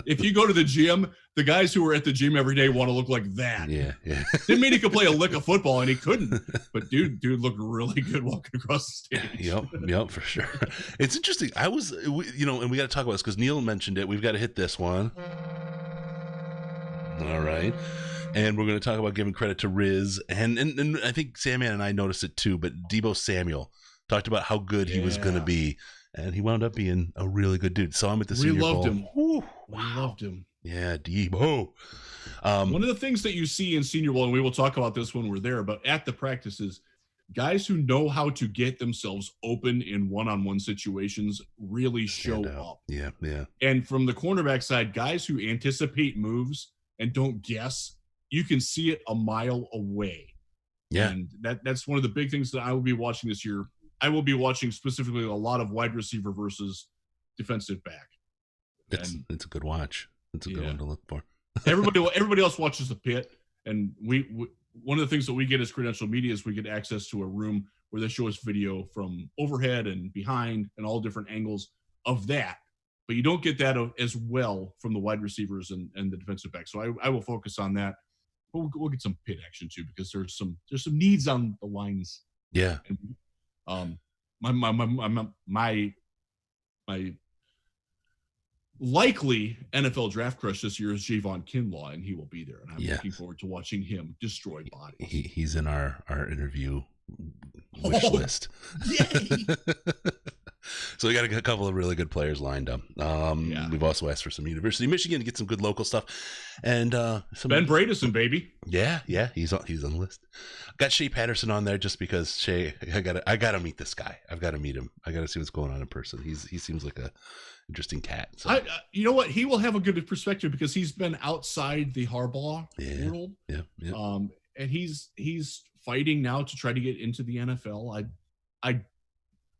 if you go to the gym, the guys who are at the gym every day want to look like that. Yeah. Didn't mean he could play a lick of football, and he couldn't. But dude looked really good walking across the stage. Yep, for sure. It's interesting. And we got to talk about this because Neil mentioned it. We've got to hit this one. All right. And we're going to talk about giving credit to Riz. And I think Sandman and I noticed it too, but Deebo Samuel talked about how good he was going to be. And he wound up being a really good dude. Saw him at the Senior Bowl. We loved him. Yeah, Deebo. One of the things that you see in Senior Bowl, and we will talk about this when we're there, but at the practices, guys who know how to get themselves open in one-on-one situations really show up. Yeah. And from the cornerback side, guys who anticipate moves and don't guess, you can see it a mile away. Yeah. And that's one of the big things that I will be watching this year. I will be watching specifically a lot of wide receiver versus defensive back. It's a good watch. It's a good one to look for. everybody else watches the pit, and we one of the things that we get as credential media is we get access to a room where they show us video from overhead and behind and all different angles of that. But you don't get that as well from the wide receivers and the defensive back. So I will focus on that. But we'll get some pit action too, because there's some needs on the lines. Yeah. And, my likely NFL draft crush this year is Javon Kinlaw, and he will be there. And I'm looking forward to watching him destroy bodies. He's in our interview wish list. Yay! So we got a couple of really good players lined up. We've also asked for some University of Michigan to get some good local stuff, and some Ben Bradison, baby. Yeah, he's on the list. Got Shea Patterson on there just because Shea. I gotta meet this guy. I've got to meet him. I got to see what's going on in person. He seems like a interesting cat. So. You know what? He will have a good perspective because he's been outside the Harbaugh world. Yeah. And he's fighting now to try to get into the NFL.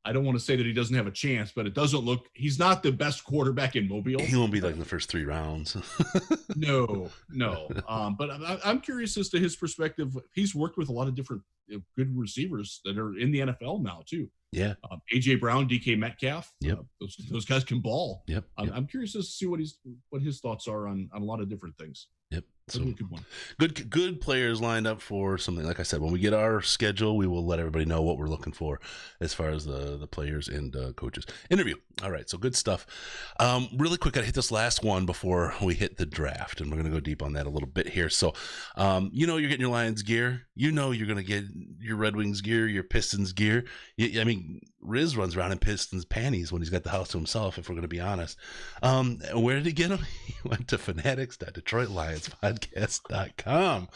I don't want to say that he doesn't have a chance, but it doesn't look. He's not the best quarterback in Mobile. He won't be like in the first 3 rounds. No. But I'm curious as to his perspective. He's worked with a lot of different good receivers that are in the NFL now too. Yeah. AJ Brown, DK Metcalf. Yep. Those guys can ball. Yep. I'm curious to see what his thoughts are on a lot of different things. Yep. So good one. Good players lined up for something. Like I said, when we get our schedule, we will let everybody know what we're looking for as far as the players and coaches. Interview. All right, so good stuff. Really quick, I hit this last one before we hit the draft, and we're going to go deep on that a little bit here. So, you're getting your Lions gear. You're going to get your Red Wings gear, your Pistons gear. Riz runs around in Pistons panties when he's got the house to himself, if we're going to be honest. Where did he get them? He went to fanatics.DetroitLionsPodcast.com.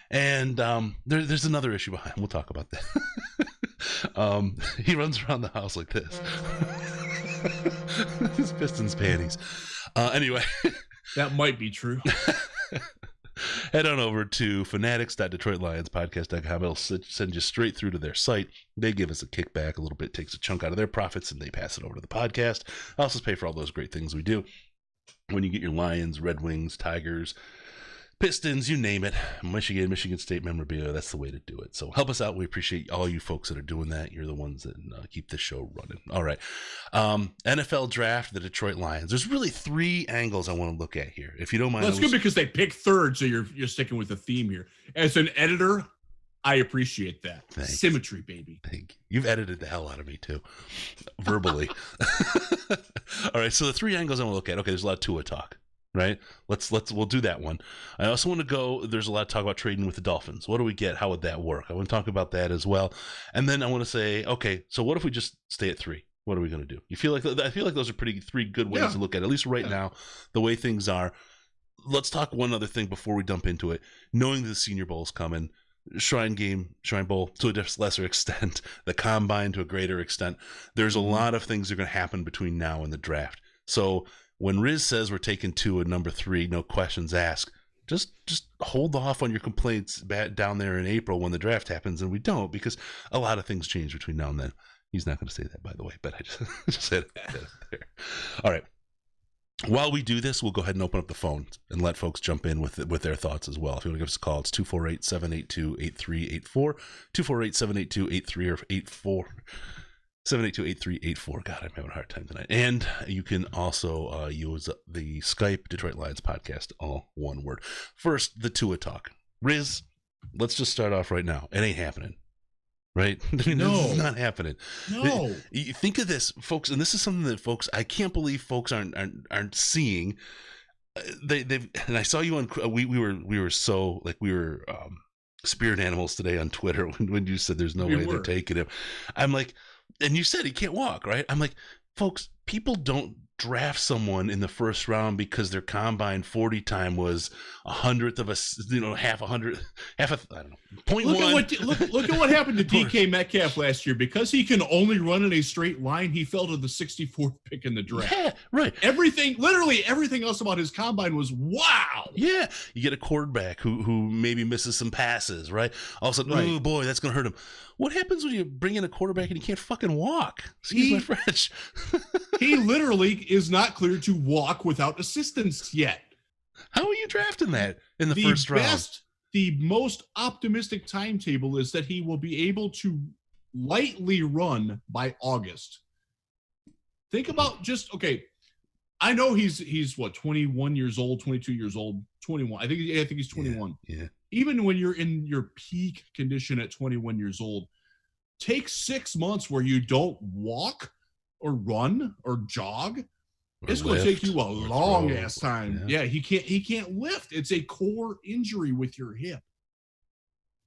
And there's another issue behind. We'll talk about that. He runs around the house like this. His Pistons panties. Anyway. That might be true. Head on over to fanatics.DetroitLionsPodcast.com. It'll send you straight through to their site. They give us a kickback, a little bit, takes a chunk out of their profits, and they pass it over to the podcast. I also pay for all those great things we do. When you get your Lions, Red Wings, Tigers, Pistons, you name it, Michigan State memorabilia, that's the way to do it. So help us out. We appreciate all you folks that are doing that. You're the ones that keep this show running. All right. NFL draft, the Detroit Lions. There's really 3 angles I want to look at here. If you don't mind. Well, that's good because they pick third, so you're sticking with the theme here. As an editor, I appreciate that. Thanks. Symmetry, baby. Thank you. You've edited the hell out of me too, verbally. All right. So the 3 angles I want to look at. Okay, there's a lot of Tua talk. Right? We'll do that one. I also want to go, there's a lot of talk about trading with the Dolphins. What do we get? How would that work? I want to talk about that as well. And then I want to say, okay, so what if we just stay at 3? What are we going to do? I feel like those are 3 good ways to look at least right now, the way things are. Let's talk one other thing before we dump into it. Knowing the Senior Bowl is coming, Shrine Bowl to a lesser extent, the Combine to a greater extent. There's a lot of things that are going to happen between now and the draft. So when Riz says we're taking 2 at number 3, no questions asked, just hold off on your complaints down there in April when the draft happens, and we don't, because a lot of things change between now and then. He's not going to say that, by the way, but I just said it there. All right. While we do this, we'll go ahead and open up the phone and let folks jump in with their thoughts as well. If you want to give us a call, it's 248-782-8384, 248-782-8384. 782-8384. God, I'm having a hard time tonight. And you can also use the Skype Detroit Lions Podcast, all one word. First, the Tua talk. Riz, let's just start off right now. It ain't happening. Right? No. This is not happening. No. You think of this, folks, and this is something that folks, I can't believe folks aren't seeing. And I saw you on, we were so, like, we were spirit animals today on Twitter when you said there's no way they're taking him. I'm like, and you said he can't walk, right? I'm like, folks, people don't draft someone in the first round because their combine 40 time was 100th of a, half a, I don't know, 0.1. Look at what happened to DK Metcalf last year. Because he can only run in a straight line, he fell to the 64th pick in the draft. Yeah, right. Literally everything else about his combine was wow. Yeah, you get a quarterback who maybe misses some passes, right? All of a sudden, oh boy, that's going to hurt him. What happens when you bring in a quarterback and he can't fucking walk? Excuse my French. He literally is not cleared to walk without assistance yet. How are you drafting that in the first round? The most optimistic timetable is that he will be able to lightly run by August. Think about I know he's what, 21 years old, 22 years old, 21. I think he's 21. Yeah. Even when you're in your peak condition at 21 years old, take 6 months where you don't walk or run or jog. It's going to take you a long ass time. Yeah, he can't lift. It's a core injury with your hip.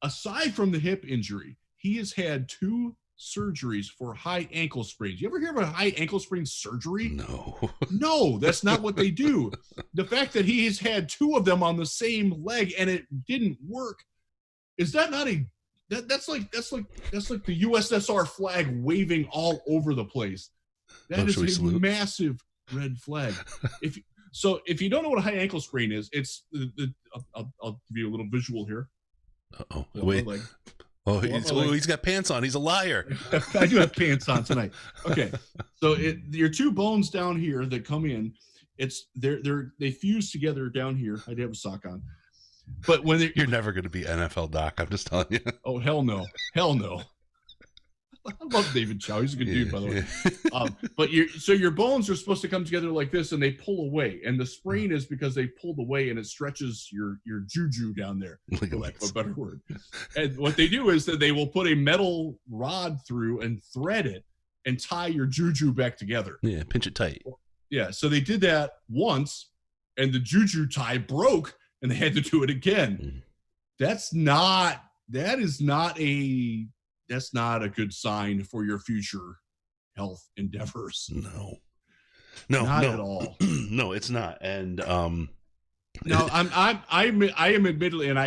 Aside from the hip injury, he has had 2 surgeries for high ankle sprains. You ever hear of a high ankle sprain surgery? No, that's not what they do. The fact that he has had 2 of them on the same leg and it didn't work, is that not that's like the USSR flag waving all over the place. That is a massive red flag. If you don't know what a high ankle sprain is, it's I'll give you a little visual here. Uh-oh. Wait. Oh, he's got pants on. He's a liar. I do have pants on tonight. Okay, so your 2 bones down here that come in, they fuse together down here. I do have a sock on, but when you're never going to be NFL doc. I'm just telling you. Oh hell no. I love David Chow. He's a good dude, by the way. But your bones are supposed to come together like this, and they pull away. And the sprain is because they pulled away, and it stretches your juju down there, for lack of a better word. And what they do is that they will put a metal rod through and thread it and tie your juju back together. Yeah, pinch it tight. Yeah, so they did that once, and the juju tie broke, and they had to do it again. That's not a good sign for your future health endeavors. No, not at all. No, it's not. And no, I am admittedly, and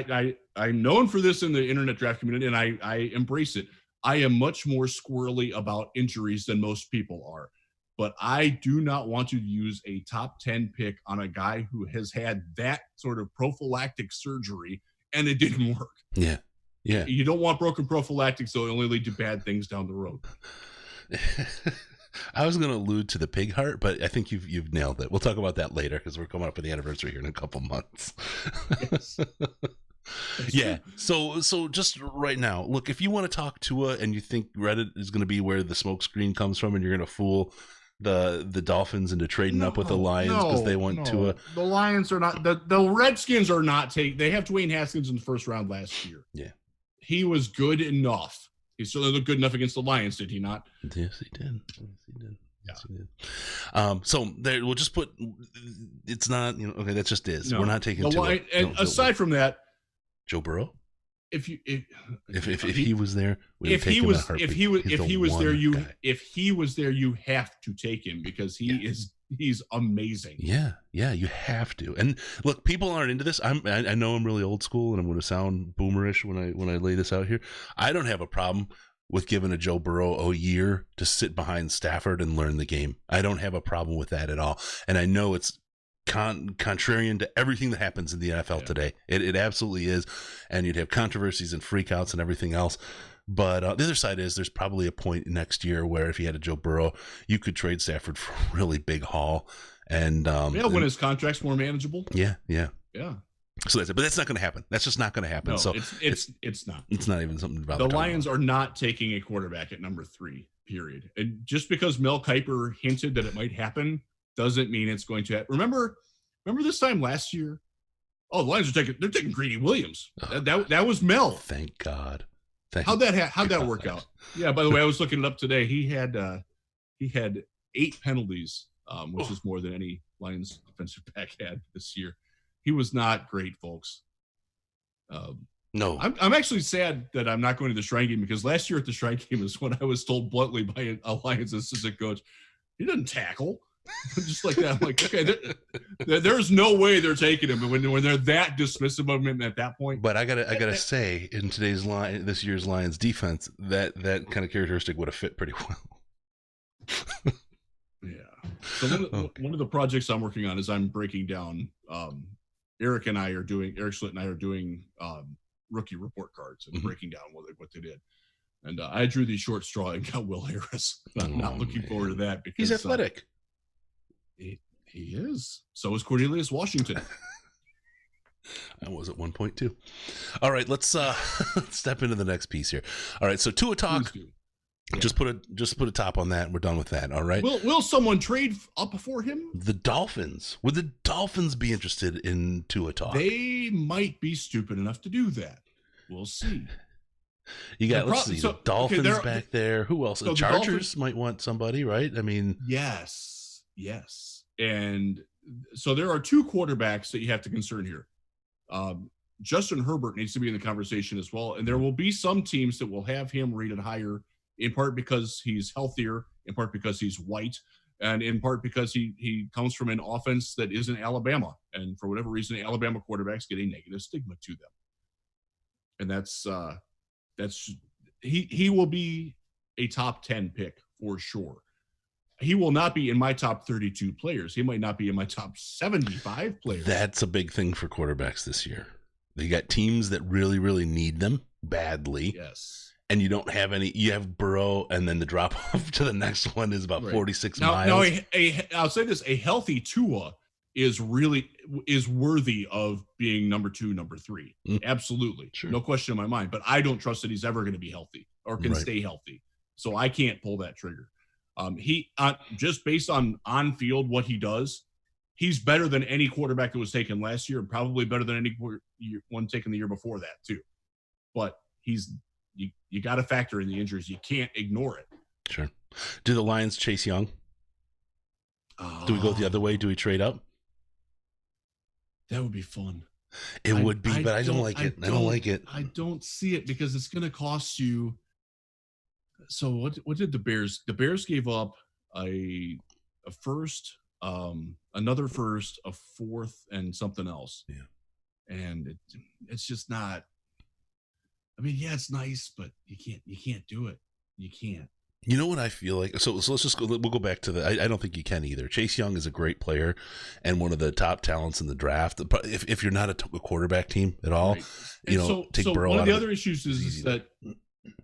I'm known for this in the internet draft community, and I embrace it. I am much more squirrely about injuries than most people are, but I do not want to use a top 10 pick on a guy who has had that sort of prophylactic surgery and it didn't work. Yeah. Yeah. You don't want broken prophylactics, so it'll only lead to bad things down the road. I was going to allude to the pig heart, but I think you've nailed it. We'll talk about that later because we're coming up on the anniversary here in a couple months. Yes. Yeah. So just right now, look, if you want to talk Tua and you think Reddit is going to be where the smoke screen comes from and you're going to fool the Dolphins into trading up with the Lions because they want Tua. The Lions are not, the Redskins are not they have Dwayne Haskins in the first round last year. Yeah. He was good enough. He certainly looked good enough against the Lions, did he not? Yes, he did. Yeah. So there, we'll just put. It's not. Okay, that just is. No. We're not taking. Aside from that, Joe Burrow. If he was there, if he was there, you have to take him because he's amazing. Yeah, you have to. And look, people aren't into this. I know I'm really old school, and I'm going to sound boomerish when I lay this out here. I don't have a problem with giving a Joe Burrow a year to sit behind Stafford and learn the game. I don't have a problem with that at all. And I know it's contrarian to everything that happens in the NFL today. It absolutely is. And you'd have controversies and freakouts and everything else. But the other side is there's probably a point next year where if you had a Joe Burrow, you could trade Stafford for a really big haul. And when his contract's more manageable. Yeah. So but that's not going to happen. That's just not going to happen. No, so it's not. It's not even something about the Lions are not taking a quarterback at number 3. Period. And just because Mel Kiper hinted that it might happen doesn't mean it's going to happen. Remember this time last year? Oh, the Lions they're taking Greedy Williams. That was Mel. Thank God. How'd that work out? Yeah. By the way, I was looking it up today. He had 8 penalties, which is more than any Lions defensive back had this year. He was not great, folks. No, I'm actually sad that I'm not going to the Shrine Game because last year at the Shrine Game is when I was told bluntly by a Lions assistant coach, he doesn't tackle. Just like that. I'm like, okay, there's no way they're taking him when they're that dismissive of him at that point. But I gotta say, in this year's Lions defense, that kind of characteristic would have fit pretty well. Yeah. So one of the projects I'm working on is I'm breaking down. Eric Schlitt and I are doing rookie report cards and breaking down what they did. And I drew the short straw and got Will Harris. I'm not looking forward to that because he's athletic. He is. So is Cornelius Washington. I was at one point too. All right, let's step into the next piece here. All right, so Tua talk. Yeah. Just put a top on that. And we're done with that. All right. Will someone trade up for him? The Dolphins. Would the Dolphins be interested in Tua talk? They might be stupid enough to do that. We'll see. You got the Dolphins back there. Who else? The Chargers might want somebody, right? I mean, yes. And so there are two quarterbacks that you have to concern here. Justin Herbert needs to be in the conversation as well. And there will be some teams that will have him rated higher, in part because he's healthier, in part because he's white, and in part because he comes from an offense that isn't Alabama. And for whatever reason, Alabama quarterbacks get a negative stigma to them. And that's he will be a top 10 pick for sure. He will not be in my top 32 players. He might not be in my top 75 players. That's a big thing for quarterbacks this year. They got teams that really, really need them badly. Yes. And you don't have any. You have Burrow, and then the drop off to the next one is about 46 miles. Now, I'll say this: a healthy Tua is worthy of being number 2, number 3. Absolutely, sure. No question in my mind. But I don't trust that he's ever going to be healthy or can stay healthy. So I can't pull that trigger. He just based on field what he does, he's better than any quarterback that was taken last year, and probably better than any one taken the year before that too. But you got to factor in the injuries. You can't ignore it. Sure. Do the Lions chase Young? Do we go the other way? Do we trade up? That would be fun. It would be, but I don't like it. I don't like it. I don't see it because it's going to cost you. So what did the Bears? The Bears gave up a first, another first, a fourth, and something else. Yeah, and it's just not. I mean, yeah, it's nice, but you can't do it. You can't. You know what I feel like? So let's just go. We'll go back to the. I don't think you can either. Chase Young is a great player and one of the top talents in the draft. But if you're not a quarterback team at all, right. Take Burrow. One of the other issues is that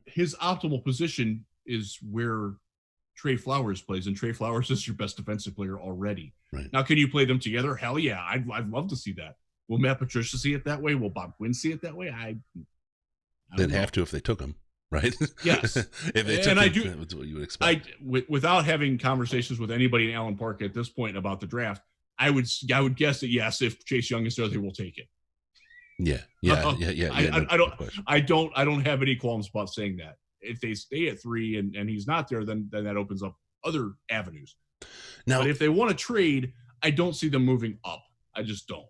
his optimal position is where Trey Flowers plays, and Trey Flowers is your best defensive player already. Right. Now, can you play them together? Hell yeah, I'd love to see that. Will Matt Patricia see it that way? Will Bob Quinn see it that way? They'd have to if they took him. Right. Yes. If they took him, that's what you would expect. Without having conversations with anybody in Allen Park at this point about the draft, I would guess that yes, if Chase Young is there, they will take it. Yeah. I don't have any qualms about saying that. If they stay at 3 and he's not there, then that opens up other avenues. Now, but if they want to trade, I don't see them moving up. I just don't.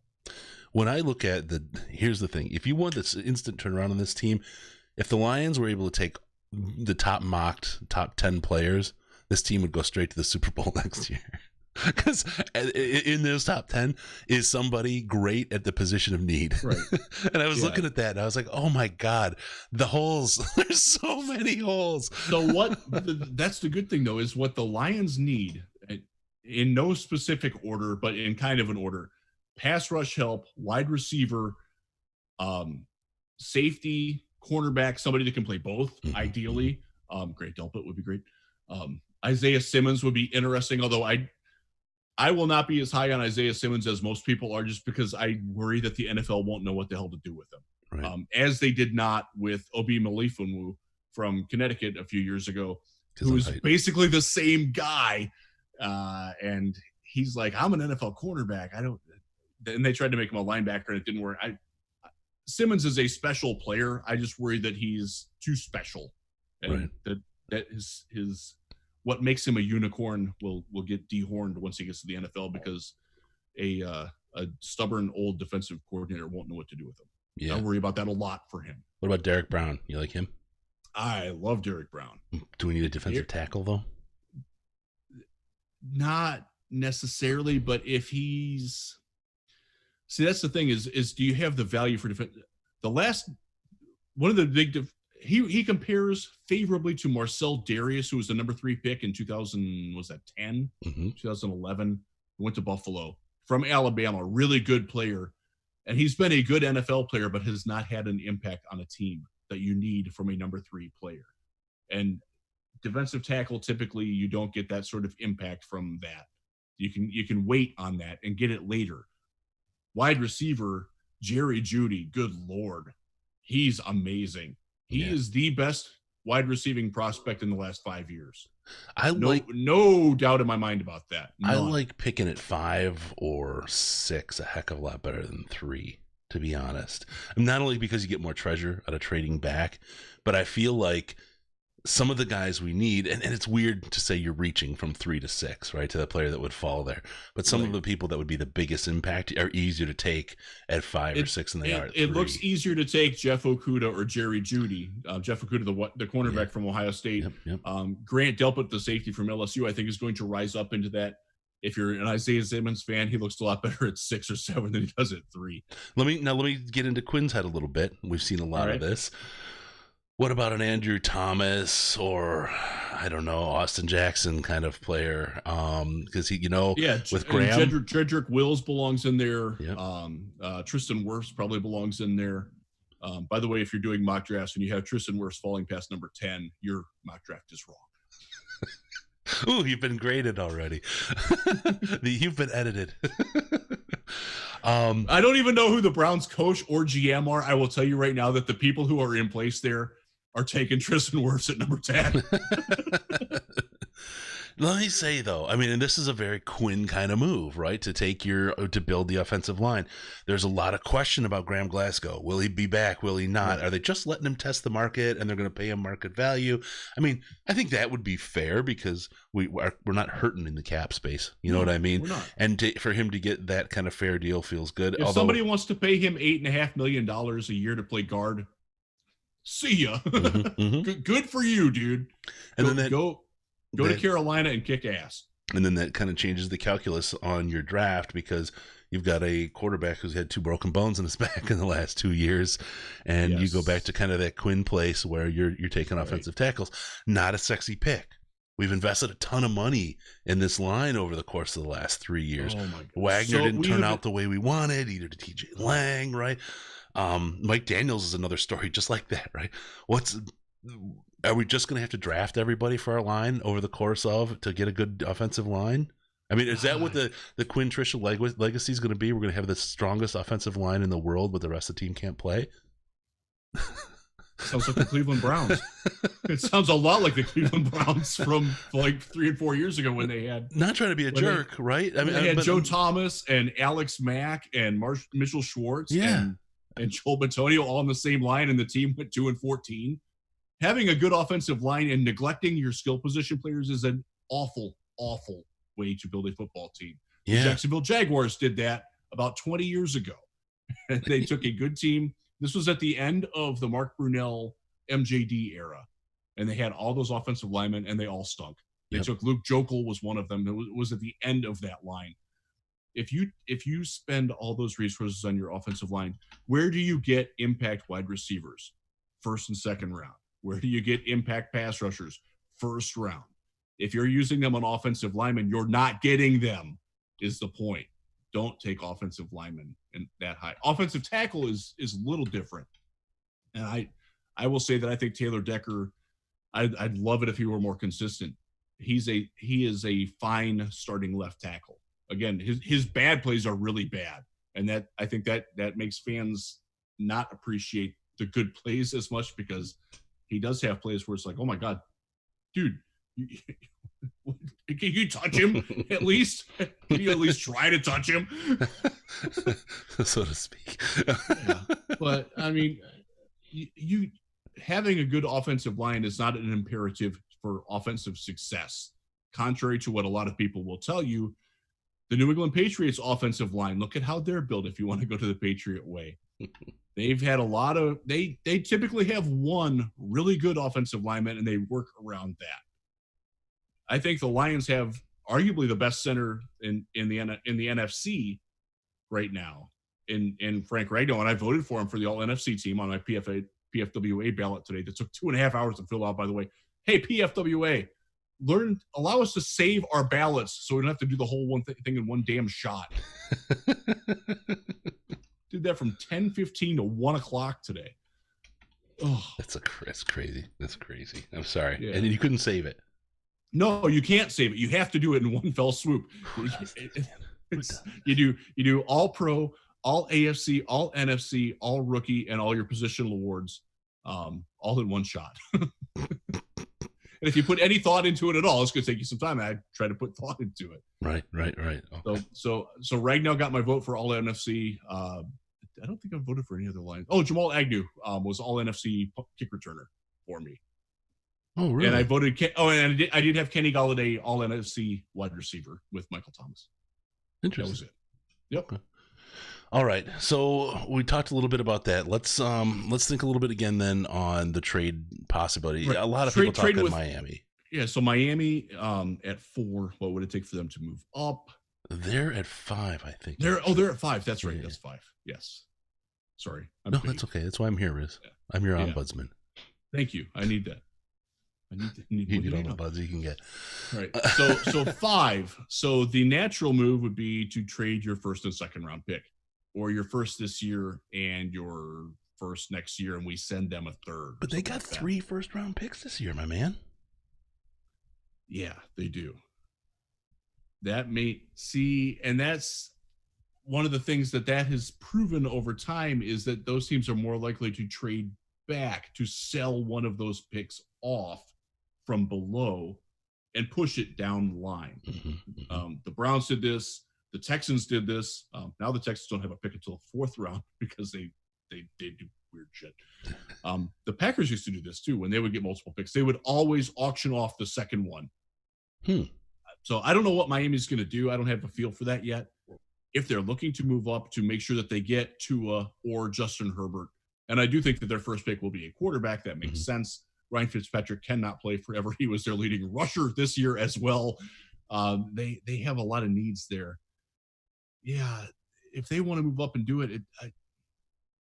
When I look at here's the thing: if you want this instant turnaround on this team. If the Lions were able to take the top 10 players, this team would go straight to the Super Bowl next year. Because in those top 10 is somebody great at the position of need. Right. And I was looking at that and I was like, oh my God, the holes. There's so many holes. So that's the good thing though, is what the Lions need in no specific order, but in kind of an order: pass rush help, wide receiver, safety, cornerback, somebody that can play both, ideally. Great Delpit would be great. Isaiah Simmons would be interesting, although I will not be as high on Isaiah Simmons as most people are, just because I worry that the NFL won't know what the hell to do with him. Right. As they did not with Obi Melifonwu from Connecticut a few years ago, who was basically the same guy. And he's like, I'm an NFL cornerback. And they tried to make him a linebacker and it didn't work. Simmons is a special player. I just worry that he's too special, and that his what makes him a unicorn will get dehorned once he gets to the NFL, because a stubborn old defensive coordinator won't know what to do with him. Yeah, I worry about that a lot for him. What about Derek Brown? You like him? I love Derek Brown. Do we need a defensive tackle though? Not necessarily, but if he's that's the thing is do you have the value for defense? The last one of the big he compares favorably to Marcel Darius, who was the number 3 pick in 2010, 2011, went to Buffalo from Alabama, really good player. And he's been a good NFL player, but has not had an impact on a team that you need from a number 3 player. And defensive tackle, typically you don't get that sort of impact from that. You can wait on that and get it later. Wide receiver, Jerry Jeudy, good Lord. He's amazing. He is the best wide receiving prospect in the last 5 years. No doubt in my mind about that. None. I like picking at 5 or 6 a heck of a lot better than 3, to be honest. And not only because you get more treasure out of trading back, but I feel like some of the guys we need, and it's weird to say you're reaching from 3 to 6, right, to the player that would fall there. But some of the people that would be the biggest impact are easier to take at 5 or 6 than they are at 3. It looks easier to take Jeff Okudah or Jerry Jeudy. Jeff Okudah, the cornerback from Ohio State. Yep. Grant Delpit, the safety from LSU, I think is going to rise up into that. If you're an Isaiah Simmons fan, he looks a lot better at 6 or 7 than he does at 3. Let me get into Quinn's head a little bit. We've seen a lot of this. What about an Andrew Thomas or, I don't know, Austin Jackson kind of player? Because he, with Graham. Jedrick Wills belongs in there. Yep. Tristan Wirfs probably belongs in there. By the way, if you're doing mock drafts and you have Tristan Wirfs falling past number 10, your mock draft is wrong. Ooh, you've been graded already. You've been edited. I don't even know who the Browns coach or GM are. I will tell you right now that the people who are in place there are taking Tristan Wirfs at number 10. Let me say, though, I mean, and this is a very Quinn kind of move, right? To build the offensive line. There's a lot of question about Graham Glasgow. Will he be back? Will he not? Are they just letting him test the market and they're going to pay him market value? I mean, I think that would be fair because we're not hurting in the cap space. You know what I mean? We're not. And for him to get that kind of fair deal feels good. If somebody wants to pay him $8.5 million a year to play guard, see ya. Good for you, dude. And go to Carolina and kick ass. And then that kind of changes the calculus on your draft because you've got a quarterback who's had 2 broken bones in his back in the last 2 years. And you go back to kind of that Quinn place where you're taking offensive tackles. Not a sexy pick. We've invested a ton of money in this line over the course of the last 3 years. Oh my God. Wagner didn't turn out the way we wanted, either to TJ Lang, right? Mike Daniels is another story just like that, right? Are we just going to have to draft everybody for our line over the course to get a good offensive line? I mean, is that what the Quinn Tricia legacy is going to be? We're going to have the strongest offensive line in the world, but the rest of the team can't play? Sounds like the Cleveland Browns. It sounds a lot like the Cleveland Browns from like 3 and 4 years ago when they had. Not trying to be a jerk, right? I mean, they had Joe Thomas and Alex Mack and Mitchell Schwartz and Joel Bitonio all on the same line, and the team went 2-14. Having a good offensive line and neglecting your skill position players is an awful, awful way to build a football team. Yeah. The Jacksonville Jaguars did that about 20 years ago. They took a good team. This was at the end of the Mark Brunell MJD era, and they had all those offensive linemen, and they all stunk. They took Luke Jokel was one of them. It was at the end of that line. If you spend all those resources on your offensive line, where do you get impact wide receivers? First and second round. Where do you get impact pass rushers? First round. If you're using them on offensive linemen, you're not getting them, is the point. Don't take offensive linemen in that high. Offensive tackle is a little different. And I will say that I think Taylor Decker, I'd love it if he were more consistent. He is a fine starting left tackle. Again, his bad plays are really bad. And that I think that makes fans not appreciate the good plays as much because he does have plays where it's like, oh my God, dude, can you touch him at least? Can you at least try to touch him? So to speak. Yeah. But I mean, you having a good offensive line is not an imperative for offensive success. Contrary to what a lot of people will tell you, the New England Patriots offensive line, look at how they're built if you want to go to the Patriot way. They've had they typically have one really good offensive lineman and they work around that. I think the Lions have arguably the best center in the NFC right now in Frank Ragnow, and I voted for him for the All NFC team on my PFWA ballot today. That took 2.5 hours to fill out, by the way. Hey, PFWA, allow us to save our ballots so we don't have to do the whole thing in one damn shot. Did that from 10:15 to 1 o'clock today. Oh, That's crazy. That's crazy. I'm sorry. Yeah. And you couldn't save it. No, you can't save it. You have to do it in one fell swoop. You do all pro, all AFC, all NFC, all rookie, and all your positional awards, all in one shot. And if you put any thought into it at all, it's going to take you some time. I try to put thought into it. Right. Okay. So Ragnow got my vote for all NFC. I don't think I voted for any other line. Oh, Jamal Agnew was all NFC kick returner for me. Oh, really? And I voted. And I did have Kenny Golladay all NFC wide receiver with Michael Thomas. Interesting. That was it. Yep. Okay. All right. So we talked a little bit about that. Let's think a little bit again then on the trade possibility. Right. A lot of people talk about Miami. Yeah. So Miami at 4. What would it take for them to move up? They're at 5, I think. They're at 5. That's right. Yeah. That's 5. Yes. Sorry. That's okay. That's why I'm here, Riz. Yeah. I'm your ombudsman. Thank you. I need that. You get all the buds you can get. Right. So 5. So the natural move would be to trade your first and second round pick, or your first this year and your first next year, and we send them a third. But they got 3 first-round picks this year, my man. Yeah, they do. And that's one of the things that has proven over time is that those teams are more likely to trade back to sell one of those picks off from below and push it down the line. Mm-hmm. The Browns did this. The Texans did this. Now the Texans don't have a pick until the 4th round because they do weird shit. The Packers used to do this too. When they would get multiple picks, they would always auction off the second one. So I don't know what Miami's going to do. I don't have a feel for that yet. If they're looking to move up to make sure that they get Tua or Justin Herbert, and I do think that their first pick will be a quarterback. That makes sense. Ryan Fitzpatrick cannot play forever. He was their leading rusher this year as well. They have a lot of needs there. Yeah, if they want to move up and do it,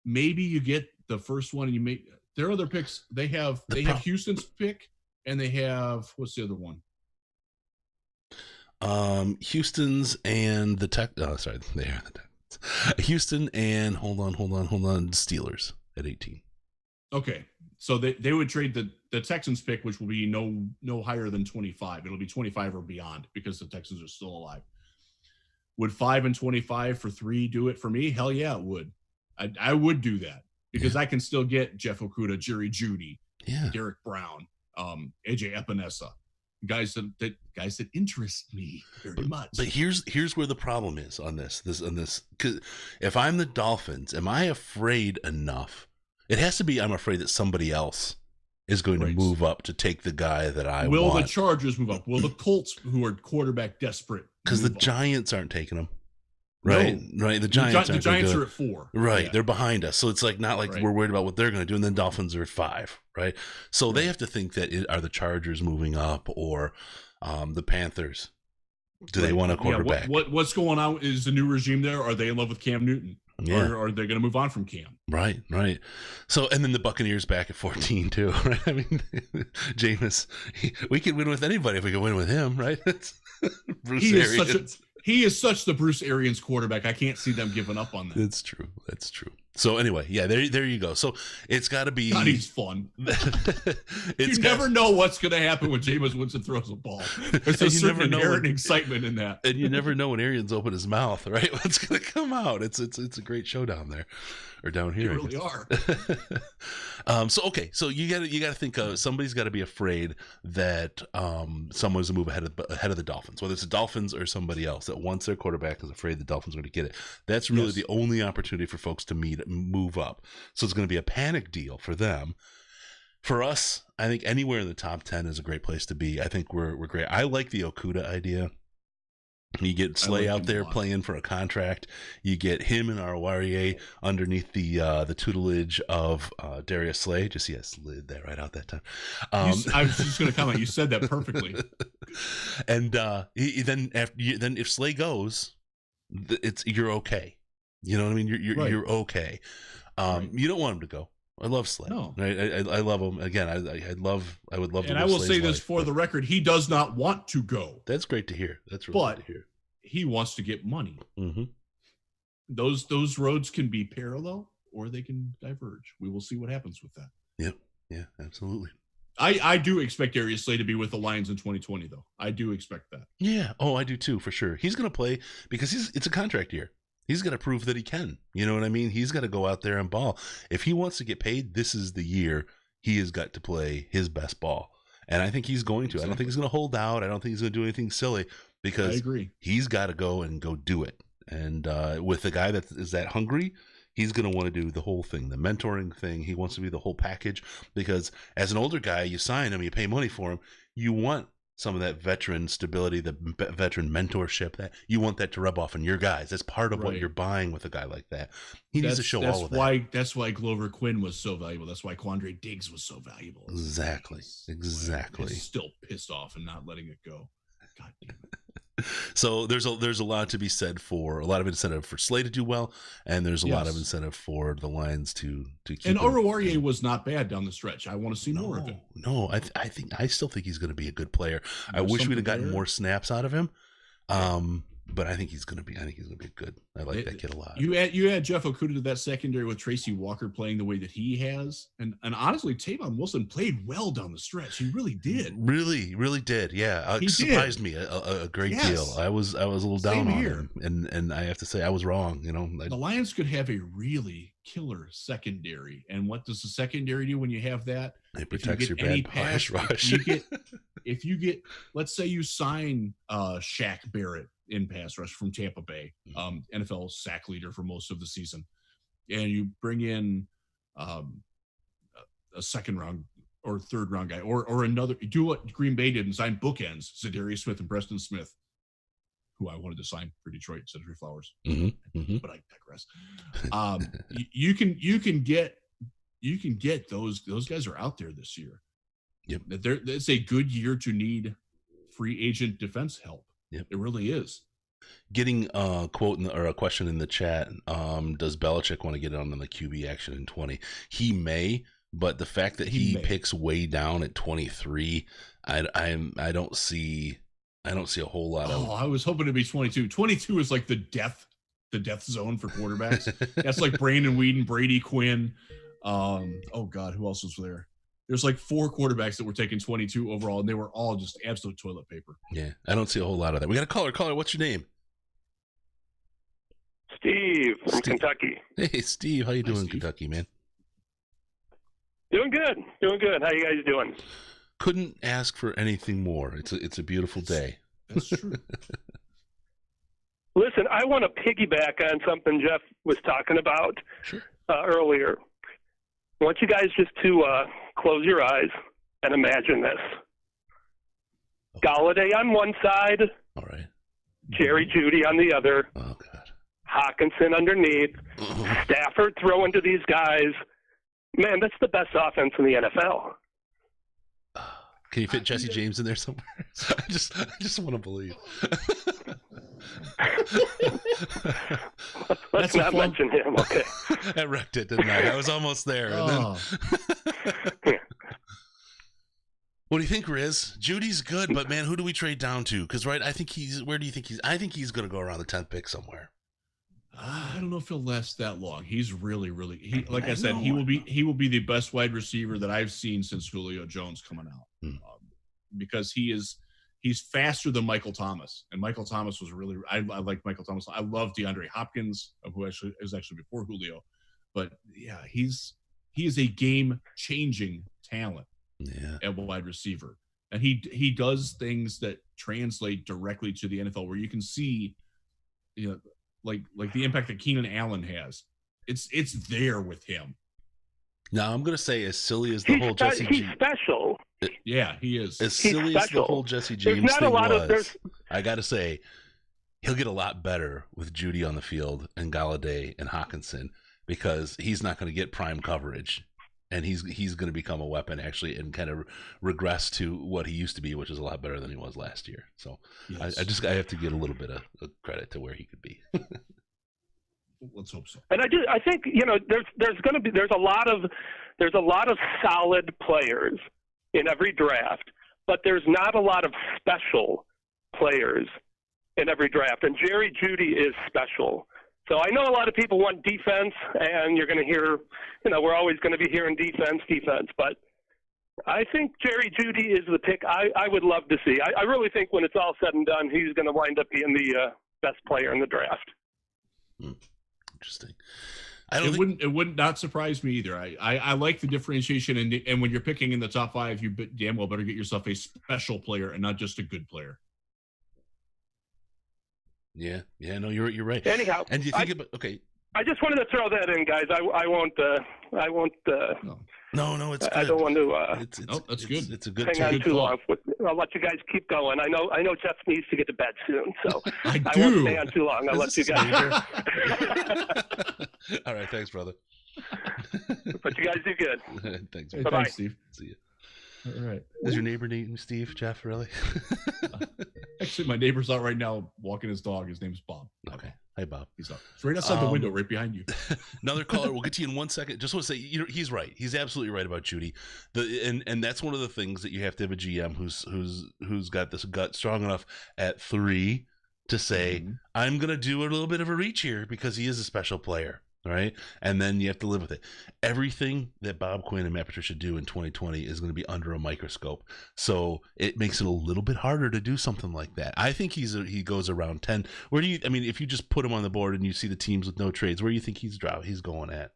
maybe you get the first one and you make their other picks. They have Houston's pick and they have what's the other one? Houston's and the Tech. Oh, sorry, they are the Texans. Houston and hold on, Steelers at 18. Okay, so they would trade the Texans pick, which will be no higher than 25. It'll be 25 or beyond because the Texans are still alive. Would 5 and 25 for 3 do it for me? Hell yeah, it would. I would do that because I can still get Jeff Okudah, Jerry Jeudy, Derek Brown, AJ Epinesa, guys that interest me very much. But here's where the problem is on this. Because if I'm the Dolphins, am I afraid enough? It has to be. I'm afraid that somebody else is going to move up to take the guy that I want. Will the Chargers move up? Will the Colts, who are quarterback desperate, because the Giants aren't taking them? Right, no. Right. The Giants are at 4. Right, they're behind us, so it's like not like we're worried about what they're going to do. And then Dolphins are at 5, right? So they have to think that are the Chargers moving up or the Panthers? Do they want a quarterback? What's going on? Is the new regime there? Are they in love with Cam Newton? Yeah. Or are they going to move on from Cam? Right. So, and then the Buccaneers back at 14 too, right? I mean, Jameis, we can win with anybody if we can win with him, right? Bruce Arians. He is such the Bruce Arians quarterback. I can't see them giving up on that. That's true. So anyway, there you go. So it's got to be. God, he's fun. You never know what's going to happen when Jameis Winston throws a ball. There's a certain inherent excitement in that, and you never know when Arians open his mouth, right? What's going to come out? It's a great show down there, or down here. They really are. So you got to think of somebody's got to be afraid that someone's to move ahead of the Dolphins, whether it's the Dolphins or somebody else that once their quarterback is afraid the Dolphins are going to get it. That's really the only opportunity for folks to move up. So it's going to be a panic deal for them. For us, I think anywhere in the top 10 is a great place to be. I think we're great. I like the Okudah idea. You get Slay out there playing for a contract. You get him and Arwariye underneath the tutelage of Darius Slay. Just slid that right out that time. I was just going to comment. You said that perfectly. And then if Slay goes, you're okay. You know what I mean? You're okay. You don't want him to go. I love Slay. No. I love him. Again, I would love to. And I will say this for the record: he does not want to go. That's great to hear. That's really good to hear. He wants to get money. Mm-hmm. Those roads can be parallel or they can diverge. We will see what happens with that. Yep. Yeah, absolutely. I do expect Darius Slay to be with the Lions in 2020, though. I do expect that. Yeah. Oh, I do too, for sure. He's going to play because it's a contract year. He's got to prove that he can. You know what I mean? He's got to go out there and ball. If he wants to get paid, this is the year he has got to play his best ball. And I think he's going to. Exactly. I don't think he's going to hold out. I don't think he's going to do anything silly because I agree. He's got to go do it. And with the guy that is that hungry, he's going to want to do the whole thing, the mentoring thing. He wants to be the whole package because as an older guy, you sign him, you pay money for him. You want some of that veteran stability, the veteran mentorship, that you want that to rub off on your guys. That's part of what you're buying with a guy like that. He needs to show all of that. That's why Glover Quinn was so valuable. That's why Quandre Diggs was so valuable. Exactly. He's still pissed off and not letting it go. God damn it. So there's a lot to be said for a lot of incentive for Slay to do well, and there's a lot of incentive for the Lions to keep. And Oruwariye was not bad down the stretch. I want to see more of him. No, I still think he's going to be a good player. I wish we'd have gotten more snaps out of him. But I think he's going to be good. I like that kid a lot. You add Jeff Okudah to that secondary with Tracy Walker playing the way that he has, and honestly, Tavon Wilson played well down the stretch. He really did. Really did. Yeah, he surprised me a great deal. I was a little down on him, and I have to say I was wrong. You know, the Lions could have a really killer secondary, and what does the secondary do when you have that? It protects your bad pass rush. If you get, let's say you sign Shaq Barrett in pass rush from Tampa Bay, NFL sack leader for most of the season, and you bring in a second round or third round guy or another, do what Green Bay did and sign bookends, Zadarius Smith and Preston Smith, who I wanted to sign for Detroit, Cedric Flowers. But I digress. You can get those guys are out there this year. Yep. It's a good year to need free agent defense help. Yep. It really is. Getting a quote or a question in the chat. Does Belichick want to get on the QB action in 20? He may, but the fact that he picks way down at 23, I don't see a whole lot of. Oh, I was hoping to be 22. 22 is like the death zone for quarterbacks. That's like Brandon Weeden, Brady Quinn. Oh God, who else was there? There's like 4 quarterbacks that were taking 22 overall, and they were all just absolute toilet paper. Yeah, I don't see a whole lot of that. We got a caller. Caller, what's your name? Steve from Kentucky. Hey, Steve. How you doing, Kentucky, man? Doing good. How you guys doing? Couldn't ask for anything more. It's a beautiful day. That's true. Listen, I want to piggyback on something Jeff was talking about earlier. I want you guys just to close your eyes and imagine this. Okay. Galladay on one side. All right. Jerry Jeudy on the other. Oh, God. Hawkinson underneath. Stafford throwing to these guys. Man, that's the best offense in the NFL. Can you fit Jesse James in there somewhere? I just want to believe. Let's not mention him, okay? I wrecked it, didn't I? I was almost there. Oh. What do you think, Riz? Judy's good, but man, who do we trade down to? Because where do you think he's? I think he's going to go around the 10th pick somewhere. I don't know if he'll last that long. He's really, like I said, he will be the best wide receiver that I've seen since Julio Jones coming out, because he's faster than Michael Thomas, and Michael Thomas was really. I like Michael Thomas. I love DeAndre Hopkins, who was actually before Julio, but yeah, he is a game changing talent at wide receiver, and he does things that translate directly to the NFL, where you can see, like the impact that Keenan Allen has. It's there with him. Now I'm going to say, as silly as the whole Jesse James. He's special. Yeah, he is. As silly as the whole Jesse James thing was, I got to say, he'll get a lot better with Jeudy on the field and Galladay and Hawkinson, because he's not going to get prime coverage. and he's going to become a weapon actually, and kind of regress to what he used to be, which is a lot better than he was last year. So Yes. I have to get a little bit of credit to where he could be. Let's hope so. And I think there's a lot of solid players in every draft, but there's not a lot of special players in every draft. And Jerry Jeudy is special. So I know a lot of people want defense, and you're going to hear, we're always going to be hearing defense. But I think Jerry Jeudy is the pick I would love to see. I really think when it's all said and done, he's going to wind up being the best player in the draft. Interesting. It would not surprise me either. I like the differentiation, and when you're picking in the top 5, you damn well better get yourself a special player and not just a good player. Yeah, no, you're right. Anyhow, and you think I just wanted to throw that in, guys. I won't. No, it's good. I don't want to. That's good. It's a good. Hang on too long. I'll let you guys keep going. I know Jeff needs to get to bed soon, so I won't stay on too long. I'll let you guys. All right, thanks, brother. But you guys do good. Thanks. Hey, Bye-bye. thanks, Steve. See you. All right. Is your neighbor named Steve, Jeff? Really? Actually, my neighbor's out right now walking his dog. His name's Bob. Okay. Hi, Bob. He's up. It's right outside the window, right behind you. Another caller. We'll get to you in 1 second. Just want to say, he's right. He's absolutely right about Jeudy. And that's one of the things that you have to have a GM who's got this gut strong enough at 3 to say, I'm going to do a little bit of a reach here because he is a special player. All right. And then you have to live with it. Everything that Bob Quinn and Matt Patricia do in 2020 is going to be under a microscope. So it makes it a little bit harder to do something like that. I think he goes around 10. If you just put him on the board and you see the teams with no trades, where do you think he's going at?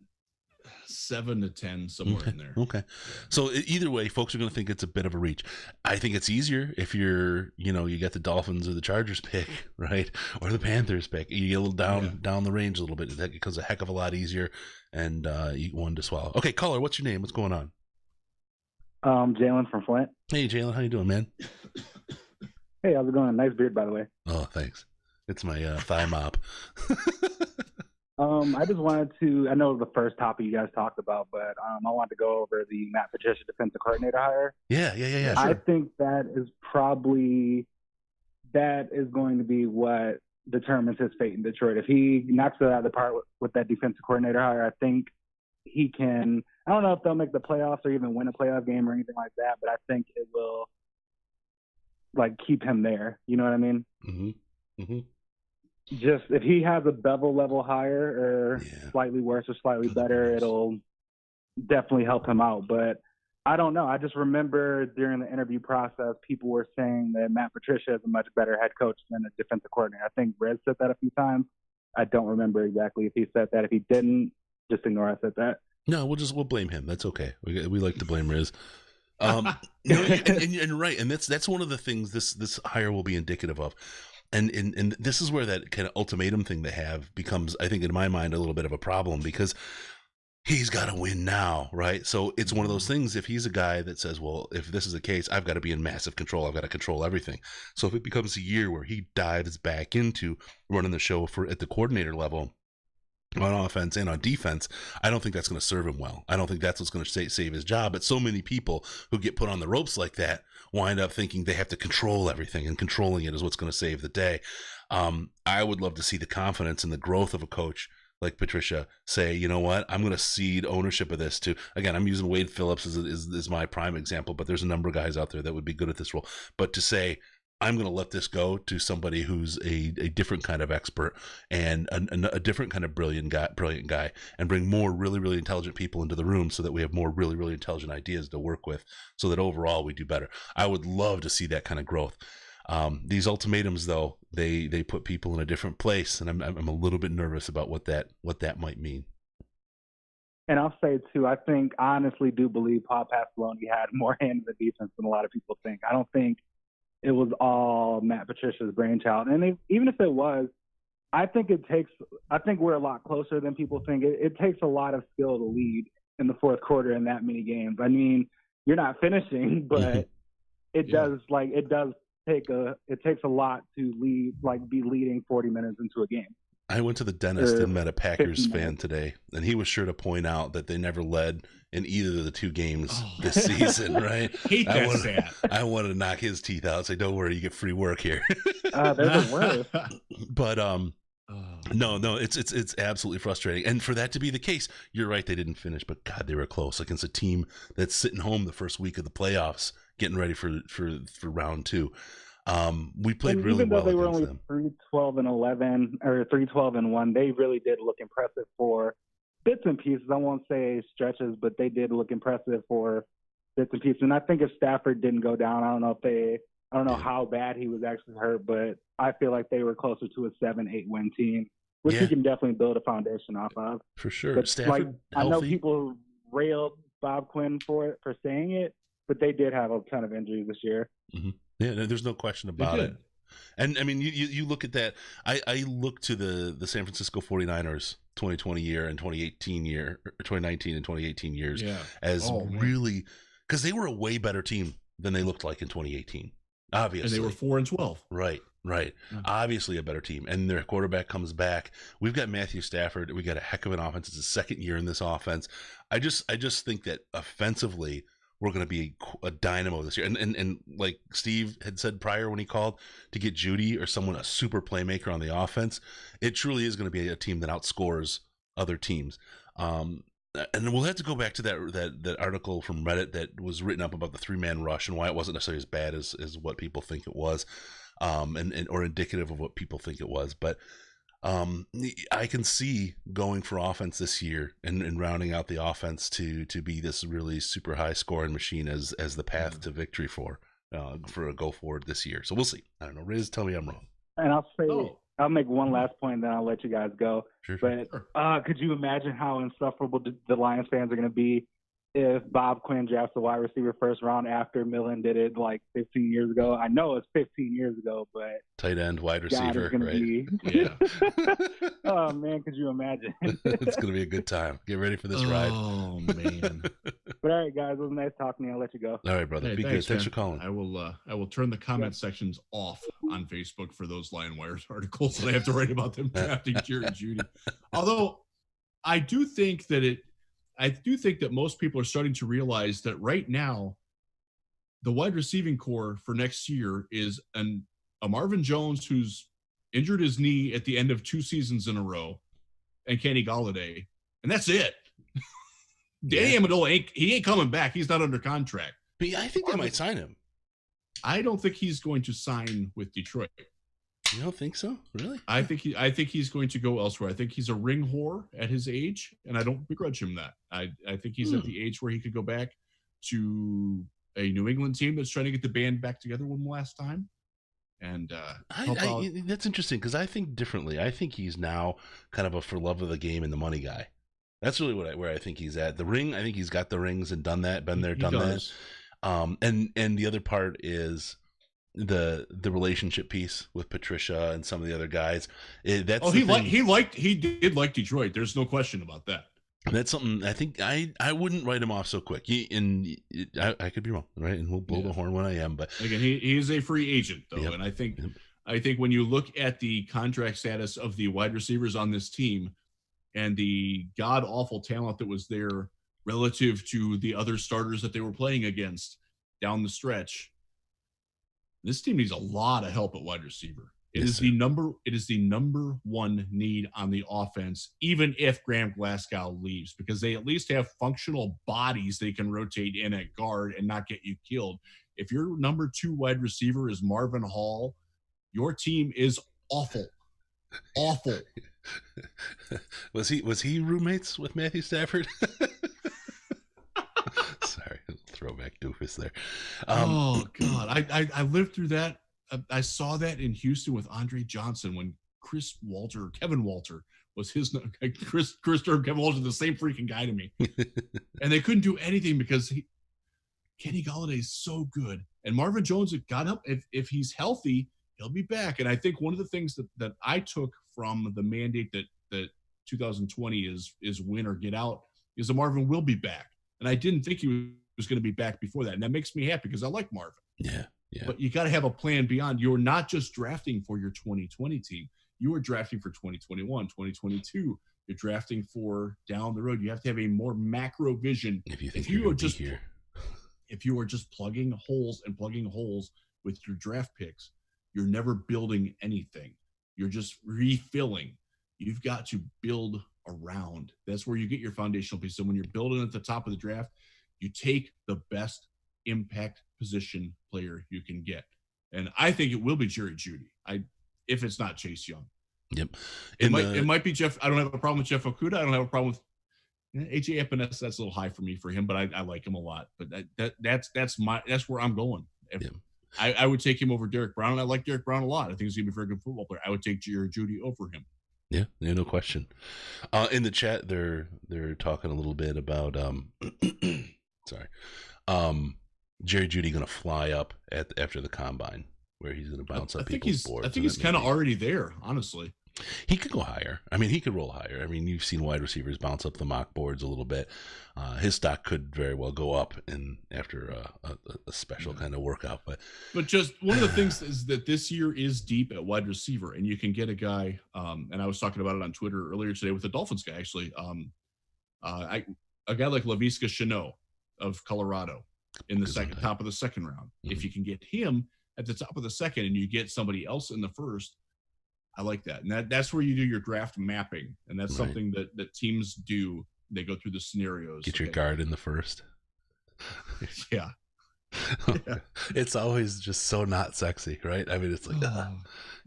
7 to 10, somewhere in there. Okay. So either way, folks are going to think it's a bit of a reach. I think it's easier if you got the Dolphins or the Chargers pick, right? Or the Panthers pick. You get a little down the range a little bit. That becomes a heck of a lot easier and one to swallow. Okay, caller, what's your name? What's going on? Jalen from Flint. Hey, Jalen, how you doing, man? Hey, how's it going? Nice beard, by the way. Oh, thanks. It's my thigh mop. I just wanted to, I know the first topic you guys talked about, but I wanted to go over the Matt Patricia defensive coordinator hire. Yeah. Sure. I think that is going to be what determines his fate in Detroit. If he knocks it out of the park with that defensive coordinator hire, I think he can, I don't know if they'll make the playoffs or even win a playoff game or anything like that, but I think it will keep him there. You know what I mean? Mm-hmm. Just if he has a Bevel level higher or slightly worse or slightly better, it'll definitely help him out. But I don't know. I just remember during the interview process, people were saying that Matt Patricia is a much better head coach than a defensive coordinator. I think Riz said that a few times. I don't remember exactly if he said that. If he didn't, just ignore I said that. No, we'll blame him. That's okay. We like to blame Riz. And right, and that's one of the things this hire will be indicative of. And this is where that kind of ultimatum thing they have becomes, I think, in my mind, a little bit of a problem because he's got to win now, right? So it's one of those things. If he's a guy that says, well, if this is the case, I've got to be in massive control. I've got to control everything. So if it becomes a year where he dives back into running the show at the coordinator level on offense and on defense, I don't think that's going to serve him well. I don't think that's what's going to save his job. But so many people who get put on the ropes like that wind up thinking they have to control everything, and controlling it is what's going to save the day. I would love to see the confidence and the growth of a coach like Patricia say, you know what, I'm going to cede ownership of this to, again, I'm using Wade Phillips as my prime example, but there's a number of guys out there that would be good at this role. But to say, I'm going to let this go to somebody who's a different kind of expert and a different kind of brilliant guy, and bring more really, really intelligent people into the room so that we have more really, really intelligent ideas to work with so that overall we do better. I would love to see that kind of growth. These ultimatums, though, they put people in a different place, and I'm a little bit nervous about what that might mean. And I'll say, too, I honestly do believe Paul Pasqualoni had more hands in the defense than a lot of people think. I don't think it was all Matt Patricia's brainchild. And even if it was, I think we're a lot closer than people think. It takes a lot of skill to lead in the fourth quarter in that many games. I mean, you're not finishing, but it takes a lot to lead, be leading 40 minutes into a game. I went to the dentist and met a Packers 50 fan minutes. today, and he was sure to point out that they never led in either of the two games this season, right? Hate that stat. I wanted to knock his teeth out. Say, don't worry, you get free work here. They're the worst. But no, it's absolutely frustrating. And for that to be the case, you're right, they didn't finish, but God, they were close against a team that's sitting home the first week of the playoffs, getting ready for round 2. We played really even though well they were against only them. 3-12-11 or 3-12-1, they really did look impressive for bits and pieces. I won't say stretches, but they did look impressive for bits and pieces. And I think if Stafford didn't go down, I don't know how bad he was actually hurt, but I feel like they were closer to a 7-8 win team, which you can definitely build a foundation off of. For sure. But Stafford, I know healthy. people railed Bob Quinn for saying it, but they did have a ton of injuries this year. Mm-hmm. Yeah, there's no question about it. And I mean, you look at that. I look to the San Francisco 49ers 2020 year and 2018 year, or 2019 and 2018 years as really, because they were a way better team than they looked like in 2018. Obviously, and they were 4-12. Right. Yeah. Obviously, a better team, and their quarterback comes back. We've got Matthew Stafford. We got a heck of an offense. It's his second year in this offense. I just think that offensively, we're going to be a dynamo this year. And like Steve had said prior when he called to get Judy or someone, a super playmaker on the offense, it truly is going to be a team that outscores other teams. And we'll have to go back to that article from Reddit that was written up about the 3-man rush and why it wasn't necessarily as bad as what people think it was, or indicative of what people think it was. But I can see going for offense this year and rounding out the offense to be this really super high scoring machine as the path to victory for a go forward this year. So we'll see. I don't know. Riz, tell me I'm wrong. And I'll say, I'll make one last point, then I'll let you guys go. Sure. But could you imagine how insufferable the Lions fans are going to be if Bob Quinn drafts a wide receiver first round after Millen did it like 15 years ago? I know it's 15 years ago, but tight end, wide receiver, right? Oh man, could you imagine? It's going to be a good time. Get ready for this ride. Oh man. But all right, guys, it was nice talking to you. I'll let you go. All right, brother. Hey, be thanks, good. Thanks man. for calling. I will turn the comment sections off on Facebook for those Lion Wires articles that I have to write about them drafting Jerry Judy. Although I do think that most people are starting to realize that right now, the wide receiving core for next year is a Marvin Jones who's injured his knee at the end of 2 seasons in a row, and Kenny Golladay, and that's it. Danny Amendola he ain't coming back. He's not under contract. But I think they might sign him. I don't think he's going to sign with Detroit. You don't think so? Really? I think he's going to go elsewhere. I think he's a ring whore at his age, and I don't begrudge him that. I think he's at the age where he could go back to a New England team that's trying to get the band back together one last time. And that's interesting because I think differently. I think he's now kind of a for love of the game and the money guy. That's really where I think he's at. The ring, I think he's got the rings and done that, been there, done that. And the other part is the relationship piece with Patricia and some of the other guys. He did like Detroit. There's no question about that. That's something I think I wouldn't write him off so quick. I could be wrong, right? And we'll blow the horn when I am. But again, he is a free agent though, and I think when you look at the contract status of the wide receivers on this team and the god awful talent that was there relative to the other starters that they were playing against down the stretch, this team needs a lot of help at wide receiver. It is the number one need on the offense, even if Graham Glasgow leaves, because they at least have functional bodies they can rotate in at guard and not get you killed. If your number 2 wide receiver is Marvin Hall, your team is awful. Awful. Was he roommates with Matthew Stafford? Sorry, throwback doofus there. Oh God, I lived through that. I saw that in Houston with Andre Johnson when Kevin Walter was his Kevin Walter, the same freaking guy to me, and they couldn't do anything because Kenny Golladay is so good, and Marvin Jones, God help, if he's healthy, he'll be back. And I think one of the things that I took from the mandate that 2020 is win or get out is that Marvin will be back, and I didn't think he was going to be back before that, and that makes me happy because I like Marvin. Yeah. But you got to have a plan beyond. You're not just drafting for your 2020 team. You are drafting for 2021, 2022. You're drafting for down the road. You have to have a more macro vision. If you think if you are just here. If you are just plugging holes with your draft picks, you're never building anything. You're just refilling. You've got to build around. That's where you get your foundational piece. So when you're building at the top of the draft, you take the best impact position player you can get. And I think it will be Jerry Jeudy. If it's not Chase Young. Yep. It might be Jeff. I don't have a problem with Jeff Okuda. I don't have a problem with AJ Epinesa. That's a little high for me for him, but I like him a lot. But that's where I'm going. I would take him over Derek Brown. And I like Derek Brown a lot. I think he's going to be a very good football player. I would take Jerry Jeudy over him. Yeah, no question. In the chat, they're talking a little bit about Jerry Jeudy going to fly up after the combine, where he's going to bounce up people's boards. I think he's kind of already there, honestly. He could go higher. I mean, he could roll higher. I mean, you've seen wide receivers bounce up the mock boards a little bit. His stock could very well go up after a special kind of workout. But just one of the things is that this year is deep at wide receiver, and you can get a guy. And I was talking about it on Twitter earlier today with the Dolphins guy, actually. A guy like Laviska Shenault of Colorado in the top of the second round. Mm-hmm. If you can get him at the top of the second, and you get somebody else in the first. I like that. And that's where you do your draft mapping. And that's something that teams do. They go through the scenarios. Get your guard in the first. Yeah. It's always just so not sexy, right? I mean, it's like,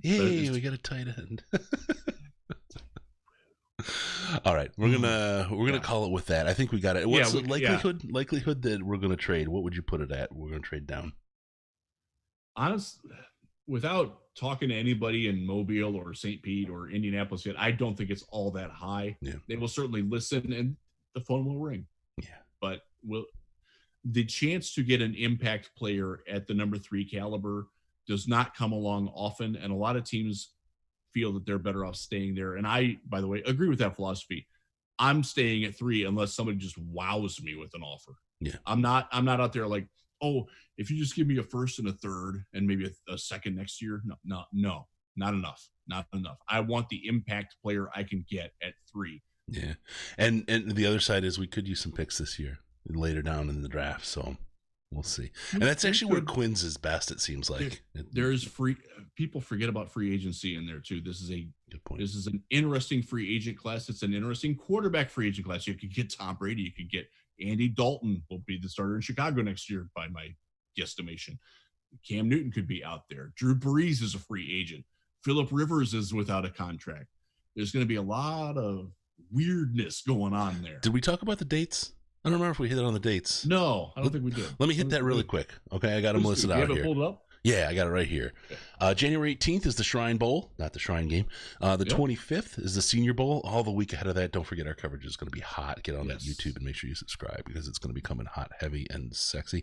yay, we got a tight end. All right. We're gonna call it with that. I think we got it. What's the likelihood that we're gonna trade? What would you put it at? We're gonna trade down. Honestly, without talking to anybody in Mobile or St. Pete or Indianapolis yet, I don't think it's all that high. Yeah. They will certainly listen and the phone will ring. Yeah. But the chance to get an impact player at the number 3 caliber does not come along often. And a lot of teams feel that they're better off staying there. And I, by the way, agree with that philosophy. I'm staying at 3 unless somebody just wows me with an offer. Yeah. I'm not out there like, oh, if you just give me a first and a third and maybe a second next year, no, not enough. I want the impact player I can get at 3. Yeah, and the other side is we could use some picks this year later down in the draft, so we'll see. And that's actually where Quinn's is best. It seems like there's free. People forget about free agency in there too. This is a good point. This is an interesting free agent class. It's an interesting quarterback free agent class. You could get Tom Brady. You could get Andy Dalton will be the starter in Chicago next year by my guesstimation. Cam Newton could be out there. Drew Brees is a free agent. Phillip Rivers is without a contract. There's going to be a lot of weirdness going on there. Did we talk about the dates? I don't remember if we hit it on the dates. No, I don't think we did. Let me hit that really quick. Okay, I got them listed out here. You have it pulled up? Yeah, I got it right here. Okay. January 18th is the Shrine Bowl, not the Shrine game. The 25th is the Senior Bowl. All the week ahead of that, don't forget our coverage is going to be hot. Get on that YouTube and make sure you subscribe because it's going to be coming hot, heavy, and sexy.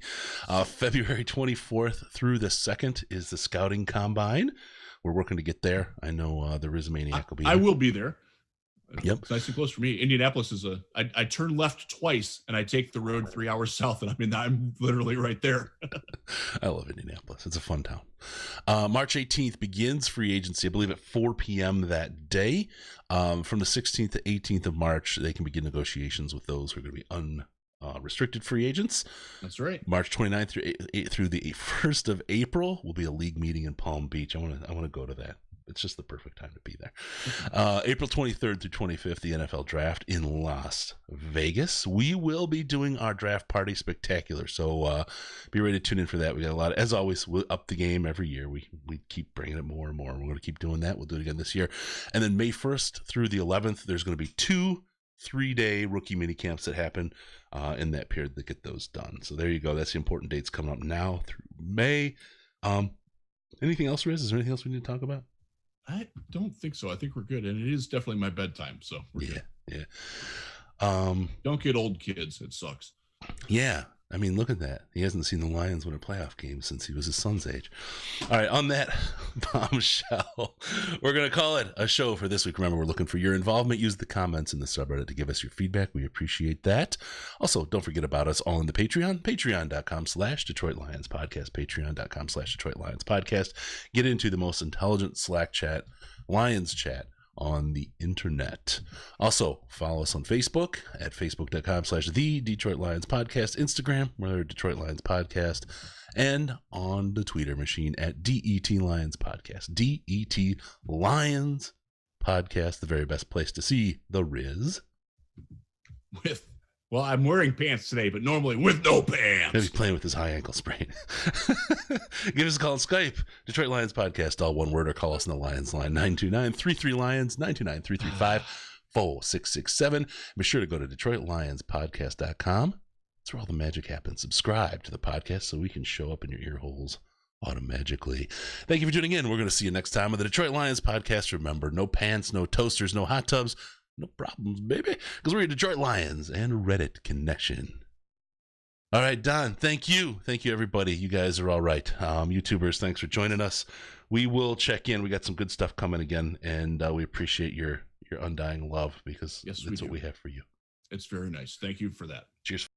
February 24th through the 2nd is the Scouting Combine. We're working to get there. I know the Rizmaniac will be there. I will be there. Yep. It's nice and close for me. Indianapolis is I turn left twice and I take the road 3 hours south and I'm literally right there. I love Indianapolis. It's a fun town. March 18th begins free agency, I believe at 4 p.m. that day. From the 16th to 18th of March, they can begin negotiations with those who are going to be unrestricted free agents. That's right. March 29th through the 1st of April will be a league meeting in Palm Beach. I want to go to that. It's just the perfect time to be there. April 23rd through 25th, the NFL draft in Las Vegas. We will be doing our draft party spectacular, so be ready to tune in for that. We got a lot. As always, we'll up the game every year. We keep bringing it more and more. We're going to keep doing that. We'll do it again this year. And then May 1st through the 11th, there's going to be 2 3-day rookie mini camps that happen in that period that get those done. So there you go. That's the important dates coming up now through May. Anything else, Riz? Is there anything else we need to talk about? I don't think so. I think we're good. And it is definitely my bedtime. So we're good. Yeah. Don't get old, kids. It sucks. Yeah. I mean, look at that. He hasn't seen the Lions win a playoff game since he was his son's age. All right. On that bombshell, we're going to call it a show for this week. Remember, we're looking for your involvement. Use the comments in the subreddit to give us your feedback. We appreciate that. Also, don't forget about us all in the Patreon, patreon.com/DetroitLionsPodcast, patreon.com/DetroitLionsPodcast. Get into the most intelligent Slack chat Lions Chat on the internet. Also, follow us on Facebook at facebook.com/the Detroit Lions Podcast, Instagram, where Detroit Lions Podcast, and on the Twitter machine at DET Lions Podcast. DET Lions Podcast, the very best place to see the Riz. Well, I'm wearing pants today, but normally with no pants. Maybe playing with his high ankle sprain. Give us a call on Skype, Detroit Lions Podcast, all one word, or call us on the Lions line, 929-33-LIONS, 929-335-4667. Be sure to go to DetroitLionsPodcast.com. That's where all the magic happens. Subscribe to the podcast so we can show up in your ear holes automatically. Thank you for tuning in. We're going to see you next time on the Detroit Lions Podcast. Remember, no pants, no toasters, no hot tubs. No problems, baby, because we're your Detroit Lions and Reddit connection. All right, Don, thank you. Thank you, everybody. You guys are all right. YouTubers, thanks for joining us. We will check in. We got some good stuff coming again, and we appreciate your undying love because that's what we have for you. It's very nice. Thank you for that. Cheers.